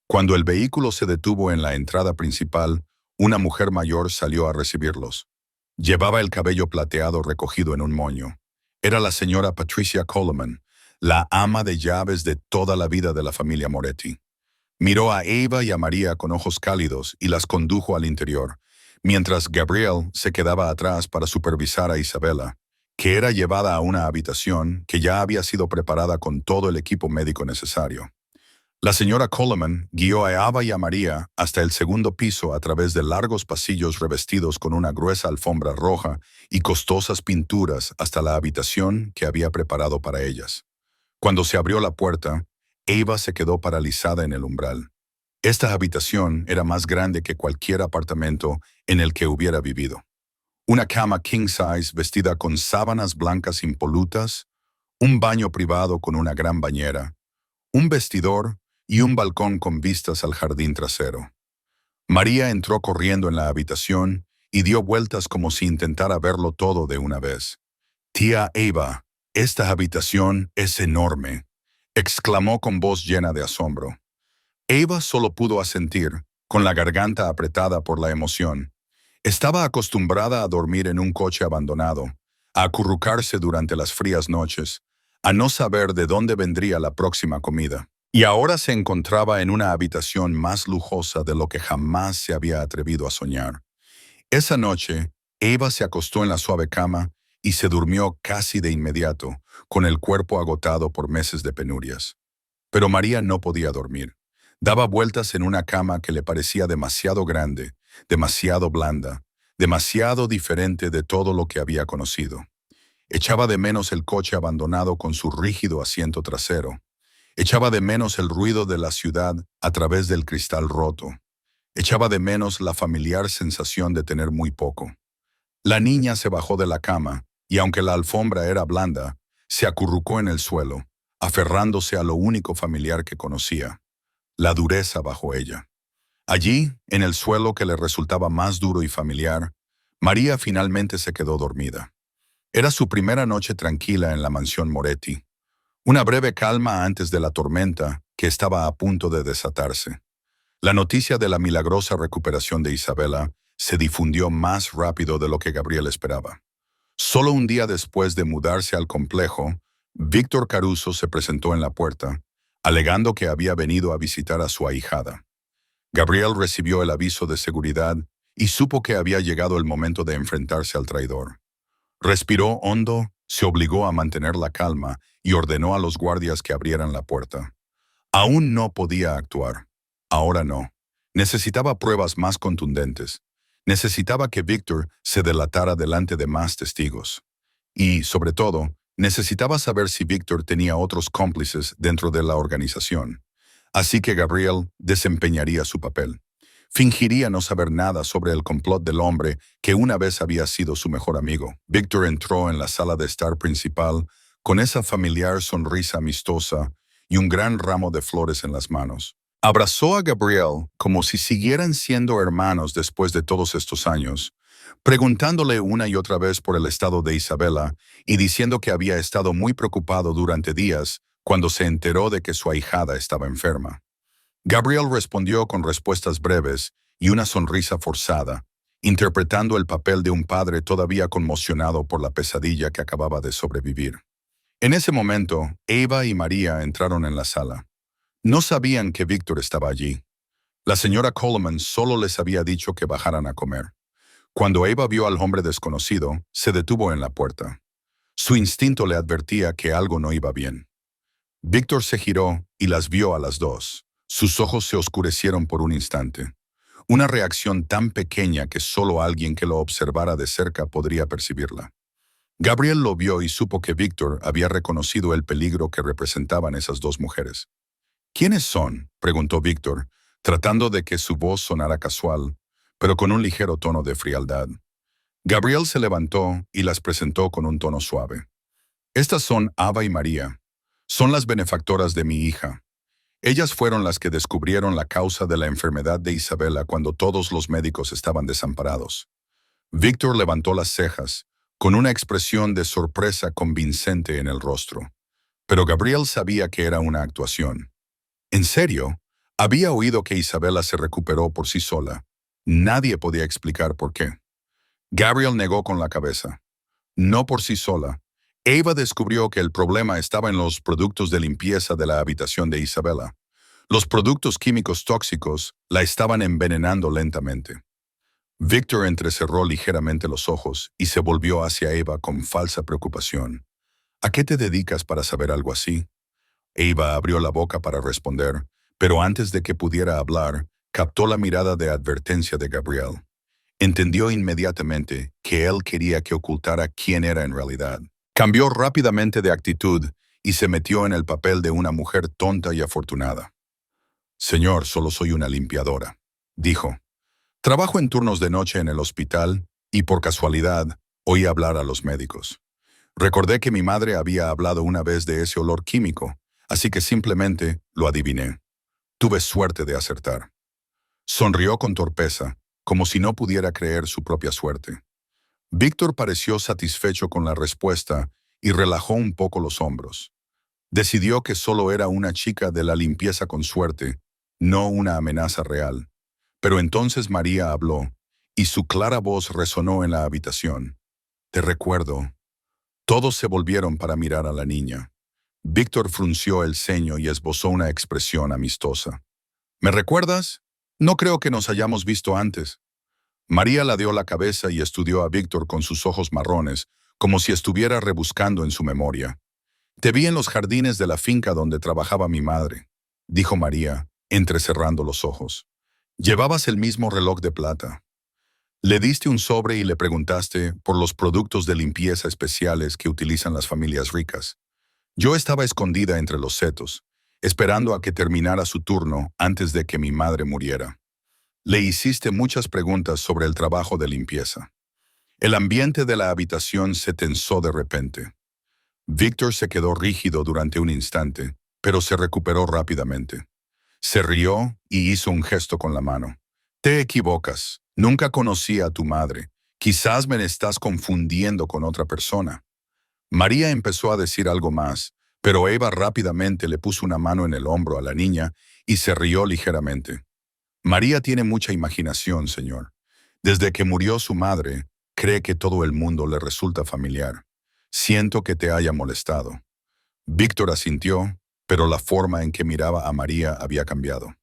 Cuando el vehículo se detuvo en la entrada principal, una mujer mayor salió a recibirlos. Llevaba el cabello plateado recogido en un moño. Era la señora Patricia Coleman, la ama de llaves de toda la vida de la familia Moretti. Miró a Eva y a María con ojos cálidos y las condujo al interior, mientras Gabriel se quedaba atrás para supervisar a Isabella, que era llevada a una habitación que ya había sido preparada con todo el equipo médico necesario. La señora Coleman guió a Ava y a María hasta el segundo piso a través de largos pasillos revestidos con una gruesa alfombra roja y costosas pinturas hasta la habitación que había preparado para ellas. Cuando se abrió la puerta, Eva se quedó paralizada en el umbral. Esta habitación era más grande que cualquier apartamento en el que hubiera vivido. Una cama king size vestida con sábanas blancas impolutas, un baño privado con una gran bañera, un vestidor y un balcón con vistas al jardín trasero. María entró corriendo en la habitación y dio vueltas como si intentara verlo todo de una vez. «Tía Eva, esta habitación es enorme», exclamó con voz llena de asombro. Eva solo pudo asentir, con la garganta apretada por la emoción. Estaba acostumbrada a dormir en un coche abandonado, a acurrucarse durante las frías noches, a no saber de dónde vendría la próxima comida. Y ahora se encontraba en una habitación más lujosa de lo que jamás se había atrevido a soñar. Esa noche, Eva se acostó en la suave cama y se durmió casi de inmediato, con el cuerpo agotado por meses de penurias. Pero María no podía dormir. Daba vueltas en una cama que le parecía demasiado grande, demasiado blanda, demasiado diferente de todo lo que había conocido. Echaba de menos el coche abandonado con su rígido asiento trasero. Echaba de menos el ruido de la ciudad a través del cristal roto. Echaba de menos la familiar sensación de tener muy poco. La niña se bajó de la cama y, aunque la alfombra era blanda, se acurrucó en el suelo, aferrándose a lo único familiar que conocía, la dureza bajo ella. Allí, en el suelo que le resultaba más duro y familiar, María finalmente se quedó dormida. Era su primera noche tranquila en la mansión Moretti. Una breve calma antes de la tormenta que estaba a punto de desatarse. La noticia de la milagrosa recuperación de Isabella se difundió más rápido de lo que Gabriel esperaba. Solo un día después de mudarse al complejo, Víctor Caruso se presentó en la puerta, alegando que había venido a visitar a su ahijada. Gabriel recibió el aviso de seguridad y supo que había llegado el momento de enfrentarse al traidor. Respiró hondo, se obligó a mantener la calma y ordenó a los guardias que abrieran la puerta. Aún no podía actuar. Ahora no. Necesitaba pruebas más contundentes. Necesitaba que Víctor se delatara delante de más testigos. Y, sobre todo, necesitaba saber si Víctor tenía otros cómplices dentro de la organización. Así que Gabriel desempeñaría su papel. Fingiría no saber nada sobre el complot del hombre que una vez había sido su mejor amigo. Víctor entró en la sala de estar principal con esa familiar sonrisa amistosa y un gran ramo de flores en las manos. Abrazó a Gabriel como si siguieran siendo hermanos después de todos estos años, preguntándole una y otra vez por el estado de Isabela y diciendo que había estado muy preocupado durante días cuando se enteró de que su ahijada estaba enferma. Gabriel respondió con respuestas breves y una sonrisa forzada, interpretando el papel de un padre todavía conmocionado por la pesadilla que acababa de sobrevivir. En ese momento, Eva y María entraron en la sala. No sabían que Víctor estaba allí. La señora Coleman solo les había dicho que bajaran a comer. Cuando Eva vio al hombre desconocido, se detuvo en la puerta. Su instinto le advertía que algo no iba bien. Víctor se giró y las vio a las dos. Sus ojos se oscurecieron por un instante. Una reacción tan pequeña que solo alguien que lo observara de cerca podría percibirla. Gabriel lo vio y supo que Víctor había reconocido el peligro que representaban esas dos mujeres. ¿Quiénes son?, preguntó Víctor, tratando de que su voz sonara casual, pero con un ligero tono de frialdad. Gabriel se levantó y las presentó con un tono suave. Estas son Ava y María. Son las benefactoras de mi hija. Ellas fueron las que descubrieron la causa de la enfermedad de Isabela cuando todos los médicos estaban desamparados. Víctor levantó las cejas, con una expresión de sorpresa convincente en el rostro. Pero Gabriel sabía que era una actuación. ¿En serio? Había oído que Isabela se recuperó por sí sola. Nadie podía explicar por qué. Gabriel negó con la cabeza. No por sí sola. Eva descubrió que el problema estaba en los productos de limpieza de la habitación de Isabela. Los productos químicos tóxicos la estaban envenenando lentamente. Víctor entrecerró ligeramente los ojos y se volvió hacia Eva con falsa preocupación. ¿A qué te dedicas para saber algo así? Eva abrió la boca para responder, pero antes de que pudiera hablar, captó la mirada de advertencia de Gabriel. Entendió inmediatamente que él quería que ocultara quién era en realidad. Cambió rápidamente de actitud y se metió en el papel de una mujer tonta y afortunada. Señor, solo soy una limpiadora, dijo. Trabajo en turnos de noche en el hospital y, por casualidad, oí hablar a los médicos. Recordé que mi madre había hablado una vez de ese olor químico, así que simplemente lo adiviné. Tuve suerte de acertar. Sonrió con torpeza, como si no pudiera creer su propia suerte. Víctor pareció satisfecho con la respuesta y relajó un poco los hombros. Decidió que solo era una chica de la limpieza con suerte, no una amenaza real. Pero entonces María habló, y su clara voz resonó en la habitación. Te recuerdo. Todos se volvieron para mirar a la niña. Víctor frunció el ceño y esbozó una expresión amistosa. ¿Me recuerdas? No creo que nos hayamos visto antes. María ladeó la cabeza y estudió a Víctor con sus ojos marrones, como si estuviera rebuscando en su memoria. Te vi en los jardines de la finca donde trabajaba mi madre, dijo María, entrecerrando los ojos. Llevabas el mismo reloj de plata. Le diste un sobre y le preguntaste por los productos de limpieza especiales que utilizan las familias ricas. Yo estaba escondida entre los setos, esperando a que terminara su turno antes de que mi madre muriera. Le hiciste muchas preguntas sobre el trabajo de limpieza. El ambiente de la habitación se tensó de repente. Víctor se quedó rígido durante un instante, pero se recuperó rápidamente. Se rió y hizo un gesto con la mano. Te equivocas. Nunca conocí a tu madre. Quizás me estás confundiendo con otra persona. María empezó a decir algo más, pero Eva rápidamente le puso una mano en el hombro a la niña y se rió ligeramente. María tiene mucha imaginación, señor. Desde que murió su madre, cree que todo el mundo le resulta familiar. Siento que te haya molestado. Víctor asintió, pero la forma en que miraba a María había cambiado.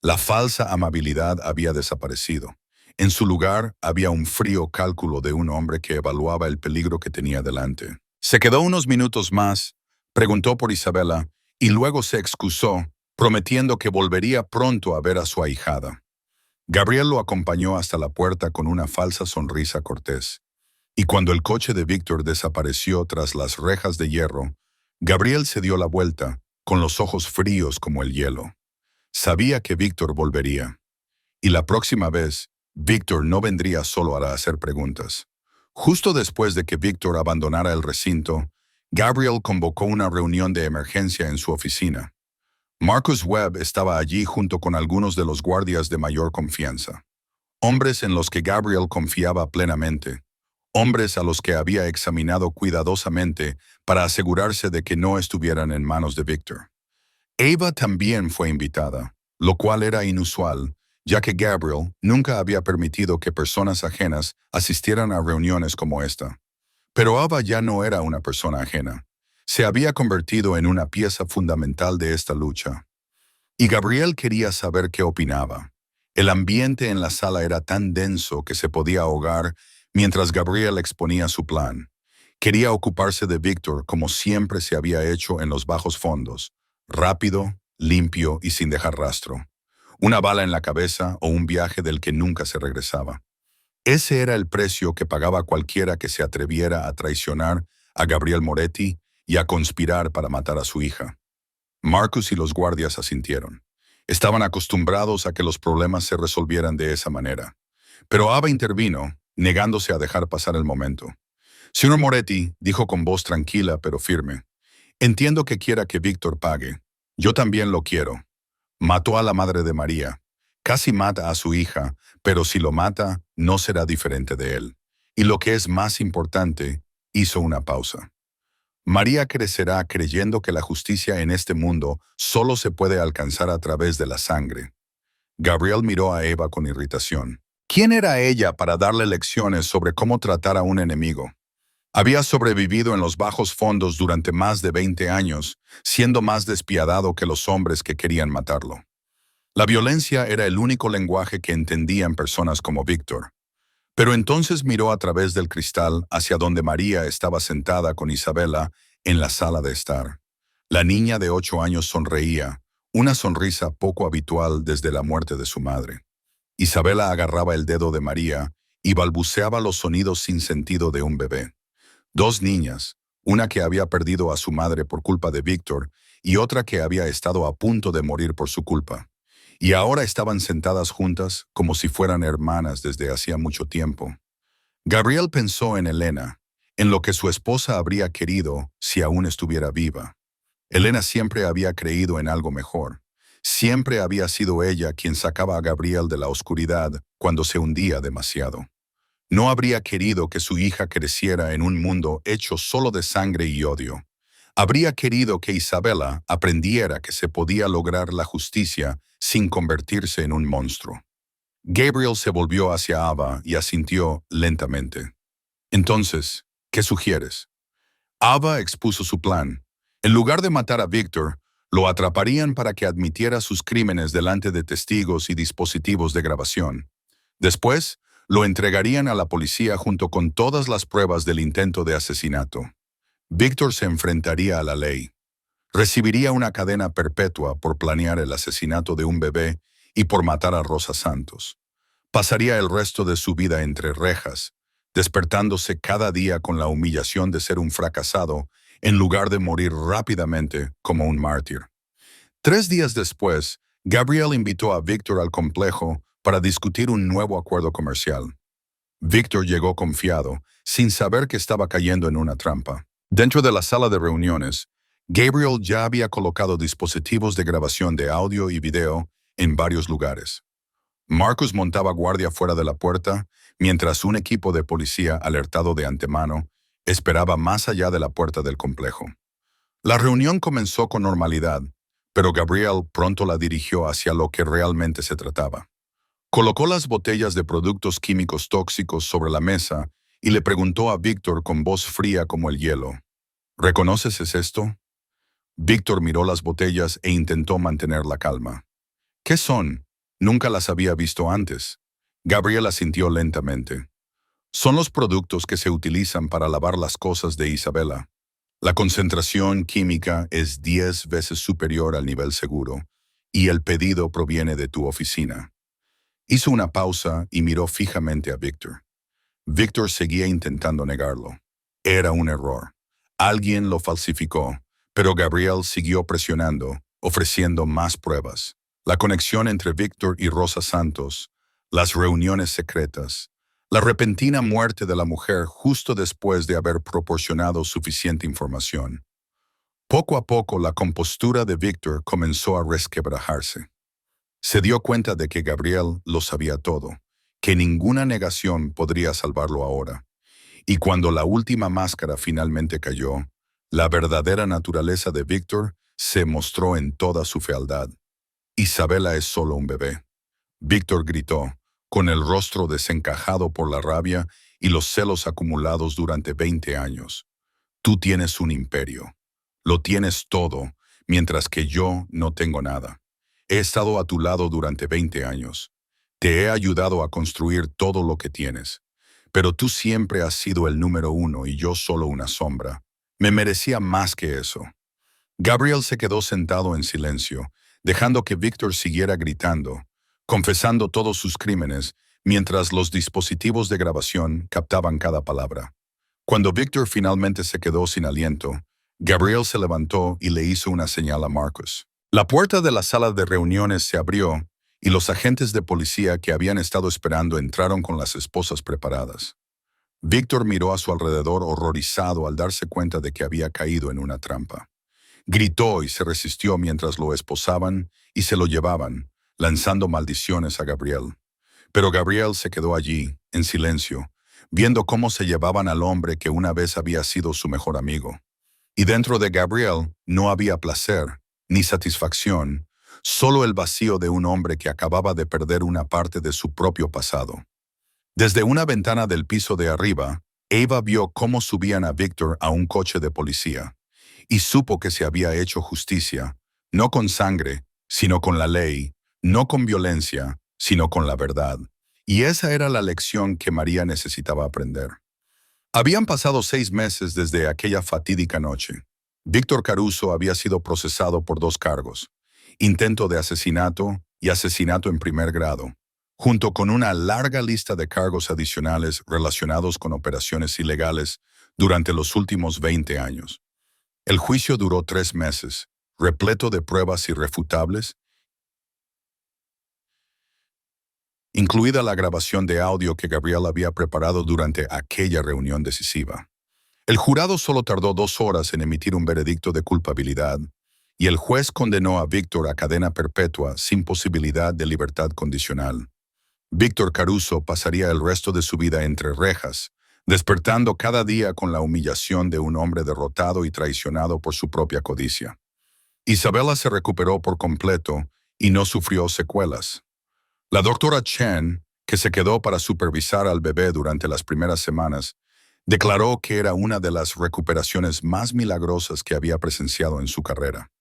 La falsa amabilidad había desaparecido. En su lugar había un frío cálculo de un hombre que evaluaba el peligro que tenía delante. Se quedó unos minutos más, preguntó por Isabela y luego se excusó, prometiendo que volvería pronto a ver a su ahijada. Gabriel lo acompañó hasta la puerta con una falsa sonrisa cortés. Y cuando el coche de Víctor desapareció tras las rejas de hierro, Gabriel se dio la vuelta, con los ojos fríos como el hielo. Sabía que Víctor volvería. Y la próxima vez, Víctor no vendría solo a hacer preguntas. Justo después de que Víctor abandonara el recinto, Gabriel convocó una reunión de emergencia en su oficina. Marcus Webb estaba allí junto con algunos de los guardias de mayor confianza. Hombres en los que Gabriel confiaba plenamente. Hombres a los que había examinado cuidadosamente para asegurarse de que no estuvieran en manos de Víctor. Eva también fue invitada, lo cual era inusual, ya que Gabriel nunca había permitido que personas ajenas asistieran a reuniones como esta. Pero Eva ya no era una persona ajena. Se había convertido en una pieza fundamental de esta lucha. Y Gabriel quería saber qué opinaba. El ambiente en la sala era tan denso que se podía ahogar mientras Gabriel exponía su plan. Quería ocuparse de Víctor como siempre se había hecho en los bajos fondos, rápido, limpio y sin dejar rastro. Una bala en la cabeza o un viaje del que nunca se regresaba. Ese era el precio que pagaba cualquiera que se atreviera a traicionar a Gabriel Moretti y a conspirar para matar a su hija. Marcus y los guardias asintieron. Estaban acostumbrados a que los problemas se resolvieran de esa manera. Pero Ava intervino, negándose a dejar pasar el momento. Señor Moretti, dijo con voz tranquila pero firme, entiendo que quiera que Víctor pague. Yo también lo quiero. Mató a la madre de María. Casi mata a su hija, pero si lo mata, no será diferente de él. Y lo que es más importante, hizo una pausa. María crecerá creyendo que la justicia en este mundo solo se puede alcanzar a través de la sangre. Gabriel miró a Eva con irritación. ¿Quién era ella para darle lecciones sobre cómo tratar a un enemigo? Había sobrevivido en los bajos fondos durante más de 20 años, siendo más despiadado que los hombres que querían matarlo. La violencia era el único lenguaje que entendían personas como Víctor. Pero entonces miró a través del cristal hacia donde María estaba sentada con Isabela en la sala de estar. La niña de 8 años sonreía, una sonrisa poco habitual desde la muerte de su madre. Isabela agarraba el dedo de María y balbuceaba los sonidos sin sentido de un bebé. Dos niñas, una que había perdido a su madre por culpa de Víctor y otra que había estado a punto de morir por su culpa. Y ahora estaban sentadas juntas como si fueran hermanas desde hacía mucho tiempo. Gabriel pensó en Elena, en lo que su esposa habría querido si aún estuviera viva. Elena siempre había creído en algo mejor. Siempre había sido ella quien sacaba a Gabriel de la oscuridad cuando se hundía demasiado. No habría querido que su hija creciera en un mundo hecho solo de sangre y odio. Habría querido que Isabela aprendiera que se podía lograr la justicia sin convertirse en un monstruo. Gabriel se volvió hacia Ava y asintió lentamente. Entonces, ¿qué sugieres? Ava expuso su plan. En lugar de matar a Víctor, lo atraparían para que admitiera sus crímenes delante de testigos y dispositivos de grabación. Después, lo entregarían a la policía junto con todas las pruebas del intento de asesinato. Víctor se enfrentaría a la ley. Recibiría una cadena perpetua por planear el asesinato de un bebé y por matar a Rosa Santos. Pasaría el resto de su vida entre rejas, despertándose cada día con la humillación de ser un fracasado en lugar de morir rápidamente como un mártir. 3 días después, Gabriel invitó a Víctor al complejo para discutir un nuevo acuerdo comercial. Víctor llegó confiado, sin saber que estaba cayendo en una trampa. Dentro de la sala de reuniones, Gabriel ya había colocado dispositivos de grabación de audio y video en varios lugares. Marcus montaba guardia fuera de la puerta, mientras un equipo de policía alertado de antemano esperaba más allá de la puerta del complejo. La reunión comenzó con normalidad, pero Gabriel pronto la dirigió hacia lo que realmente se trataba. Colocó las botellas de productos químicos tóxicos sobre la mesa y le preguntó a Víctor con voz fría como el hielo. ¿Reconoces esto? Víctor miró las botellas e intentó mantener la calma. ¿Qué son? Nunca las había visto antes. Gabriel asintió lentamente. Son los productos que se utilizan para lavar las cosas de Isabela. La concentración química es 10 veces superior al nivel seguro, y el pedido proviene de tu oficina. Hizo una pausa y miró fijamente a Víctor. Víctor seguía intentando negarlo. Era un error. Alguien lo falsificó, pero Gabriel siguió presionando, ofreciendo más pruebas. La conexión entre Víctor y Rosa Santos, las reuniones secretas, la repentina muerte de la mujer justo después de haber proporcionado suficiente información. Poco a poco la compostura de Víctor comenzó a resquebrajarse. Se dio cuenta de que Gabriel lo sabía todo, que ninguna negación podría salvarlo ahora. Y cuando la última máscara finalmente cayó, la verdadera naturaleza de Víctor se mostró en toda su fealdad. Isabela es solo un bebé. Víctor gritó, con el rostro desencajado por la rabia y los celos acumulados durante 20 años. Tú tienes un imperio. Lo tienes todo, mientras que yo no tengo nada. He estado a tu lado durante 20 años. Te he ayudado a construir todo lo que tienes. Pero tú siempre has sido el número uno y yo solo una sombra. Me merecía más que eso. Gabriel se quedó sentado en silencio, dejando que Víctor siguiera gritando, confesando todos sus crímenes, mientras los dispositivos de grabación captaban cada palabra. Cuando Víctor finalmente se quedó sin aliento, Gabriel se levantó y le hizo una señal a Marcus. La puerta de la sala de reuniones se abrió y los agentes de policía que habían estado esperando entraron con las esposas preparadas. Víctor miró a su alrededor horrorizado al darse cuenta de que había caído en una trampa. Gritó y se resistió mientras lo esposaban y se lo llevaban, lanzando maldiciones a Gabriel. Pero Gabriel se quedó allí, en silencio, viendo cómo se llevaban al hombre que una vez había sido su mejor amigo. Y dentro de Gabriel no había placer, ni satisfacción, solo el vacío de un hombre que acababa de perder una parte de su propio pasado. Desde una ventana del piso de arriba, Eva vio cómo subían a Víctor a un coche de policía, y supo que se había hecho justicia, no con sangre, sino con la ley, no con violencia, sino con la verdad. Y esa era la lección que María necesitaba aprender. Habían pasado 6 meses desde aquella fatídica noche. Víctor Caruso había sido procesado por 2 cargos: intento de asesinato y asesinato en primer grado, junto con una larga lista de cargos adicionales relacionados con operaciones ilegales durante los últimos 20 años. El juicio duró 3 meses, repleto de pruebas irrefutables, incluida la grabación de audio que Gabriel había preparado durante aquella reunión decisiva. El jurado solo tardó 2 horas en emitir un veredicto de culpabilidad, y el juez condenó a Víctor a cadena perpetua sin posibilidad de libertad condicional. Víctor Caruso pasaría el resto de su vida entre rejas, despertando cada día con la humillación de un hombre derrotado y traicionado por su propia codicia. Isabela se recuperó por completo y no sufrió secuelas. La doctora Chen, que se quedó para supervisar al bebé durante las primeras semanas, declaró que era una de las recuperaciones más milagrosas que había presenciado en su carrera.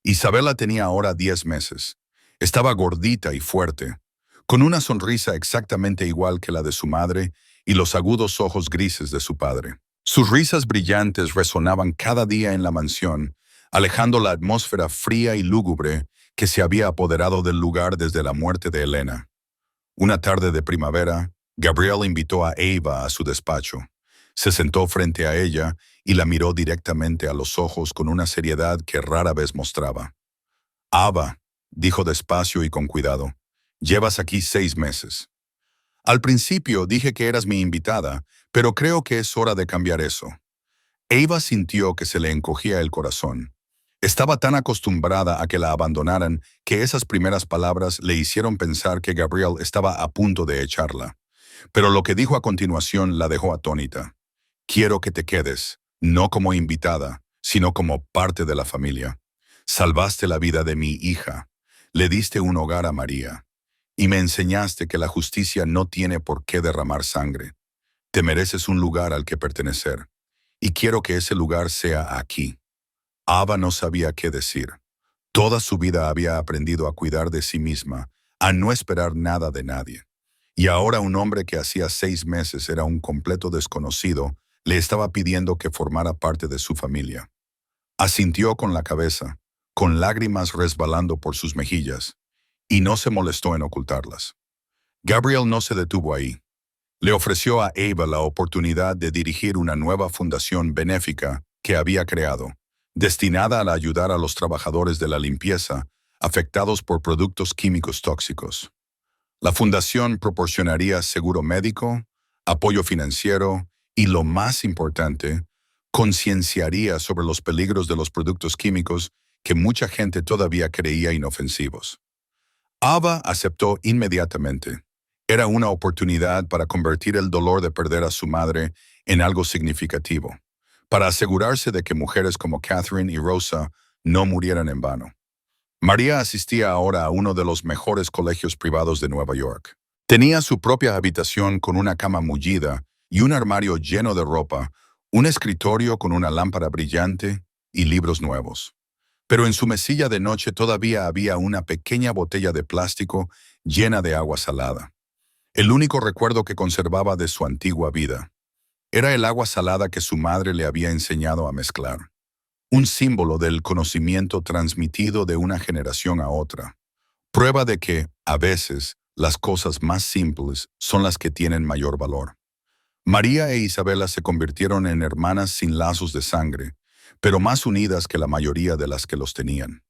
Isabela tenía ahora 10 meses. Estaba gordita y fuerte, con una sonrisa exactamente igual que la de su madre y los agudos ojos grises de su padre. Sus risas brillantes resonaban cada día en la mansión, alejando la atmósfera fría y lúgubre que se había apoderado del lugar desde la muerte de Elena. Una tarde de primavera, Gabriel invitó a Eva a su despacho. Se sentó frente a ella y la miró directamente a los ojos con una seriedad que rara vez mostraba. «Ava», dijo despacio y con cuidado, «llevas aquí 6 meses. Al principio dije que eras mi invitada, pero creo que es hora de cambiar eso». Eva sintió que se le encogía el corazón. Estaba tan acostumbrada a que la abandonaran que esas primeras palabras le hicieron pensar que Gabriel estaba a punto de echarla. Pero lo que dijo a continuación la dejó atónita. «Quiero que te quedes, no como invitada, sino como parte de la familia. Salvaste la vida de mi hija. Le diste un hogar a María. y me enseñaste que la justicia no tiene por qué derramar sangre. Te mereces un lugar al que pertenecer, y quiero que ese lugar sea aquí. Ava no sabía qué decir. Toda su vida había aprendido a cuidar de sí misma, a no esperar nada de nadie. Y ahora un hombre que hacía 6 meses era un completo desconocido, le estaba pidiendo que formara parte de su familia. Asintió con la cabeza, con lágrimas resbalando por sus mejillas, y no se molestó en ocultarlas. Gabriel no se detuvo ahí. Le ofreció a Ava la oportunidad de dirigir una nueva fundación benéfica que había creado, destinada a ayudar a los trabajadores de la limpieza afectados por productos químicos tóxicos. La fundación proporcionaría seguro médico, apoyo financiero y, lo más importante, concienciaría sobre los peligros de los productos químicos que mucha gente todavía creía inofensivos. Ava aceptó inmediatamente. Era una oportunidad para convertir el dolor de perder a su madre en algo significativo, para asegurarse de que mujeres como Catherine y Rosa no murieran en vano. María asistía ahora a uno de los mejores colegios privados de Nueva York. Tenía su propia habitación con una cama mullida y un armario lleno de ropa, un escritorio con una lámpara brillante y libros nuevos. Pero en su mesilla de noche todavía había una pequeña botella de plástico llena de agua salada. El único recuerdo que conservaba de su antigua vida. Era el agua salada que su madre le había enseñado a mezclar. Un símbolo del conocimiento transmitido de una generación a otra. Prueba de que, a veces, las cosas más simples son las que tienen mayor valor. María e Isabela se convirtieron en hermanas sin lazos de sangre, pero más unidas que la mayoría de las que los tenían.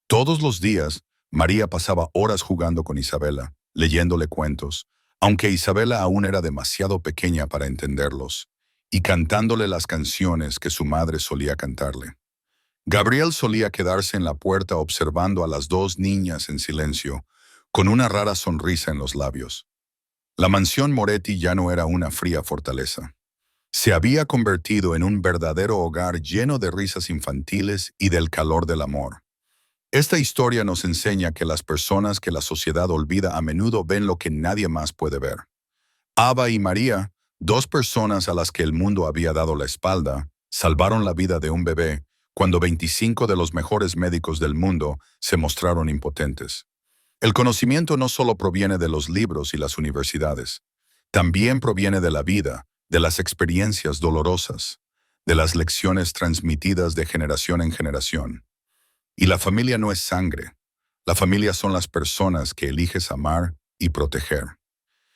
Todos los días, María pasaba horas jugando con Isabela, leyéndole cuentos, aunque Isabela aún era demasiado pequeña para entenderlos, y cantándole las canciones que su madre solía cantarle. Gabriel solía quedarse en la puerta observando a las dos niñas en silencio, con una rara sonrisa en los labios. La mansión Moretti ya no era una fría fortaleza. Se había convertido en un verdadero hogar lleno de risas infantiles y del calor del amor. Esta historia nos enseña que las personas que la sociedad olvida a menudo ven lo que nadie más puede ver. Ava y María, dos personas a las que el mundo había dado la espalda, salvaron la vida de un bebé cuando 25 de los mejores médicos del mundo se mostraron impotentes. El conocimiento no solo proviene de los libros y las universidades, también proviene de la vida, de las experiencias dolorosas, de las lecciones transmitidas de generación en generación. Y la familia no es sangre. La familia son las personas que eliges amar y proteger.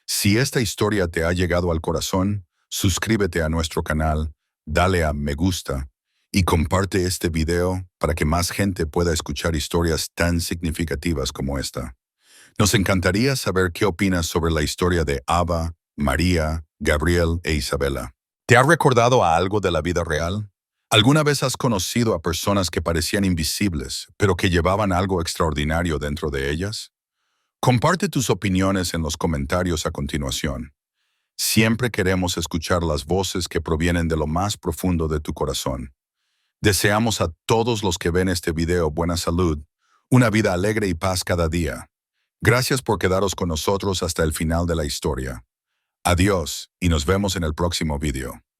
Si esta historia te ha llegado al corazón, suscríbete a nuestro canal, dale a me gusta y comparte este video para que más gente pueda escuchar historias tan significativas como esta. Nos encantaría saber qué opinas sobre la historia de Ava, María, Gabriel e Isabela. ¿Te ha recordado a algo de la vida real? ¿Alguna vez has conocido a personas que parecían invisibles, pero que llevaban algo extraordinario dentro de ellas? Comparte tus opiniones en los comentarios a continuación. Siempre queremos escuchar las voces que provienen de lo más profundo de tu corazón. Deseamos a todos los que ven este video buena salud, una vida alegre y paz cada día. Gracias por quedaros con nosotros hasta el final de la historia. Adiós y nos vemos en el próximo video.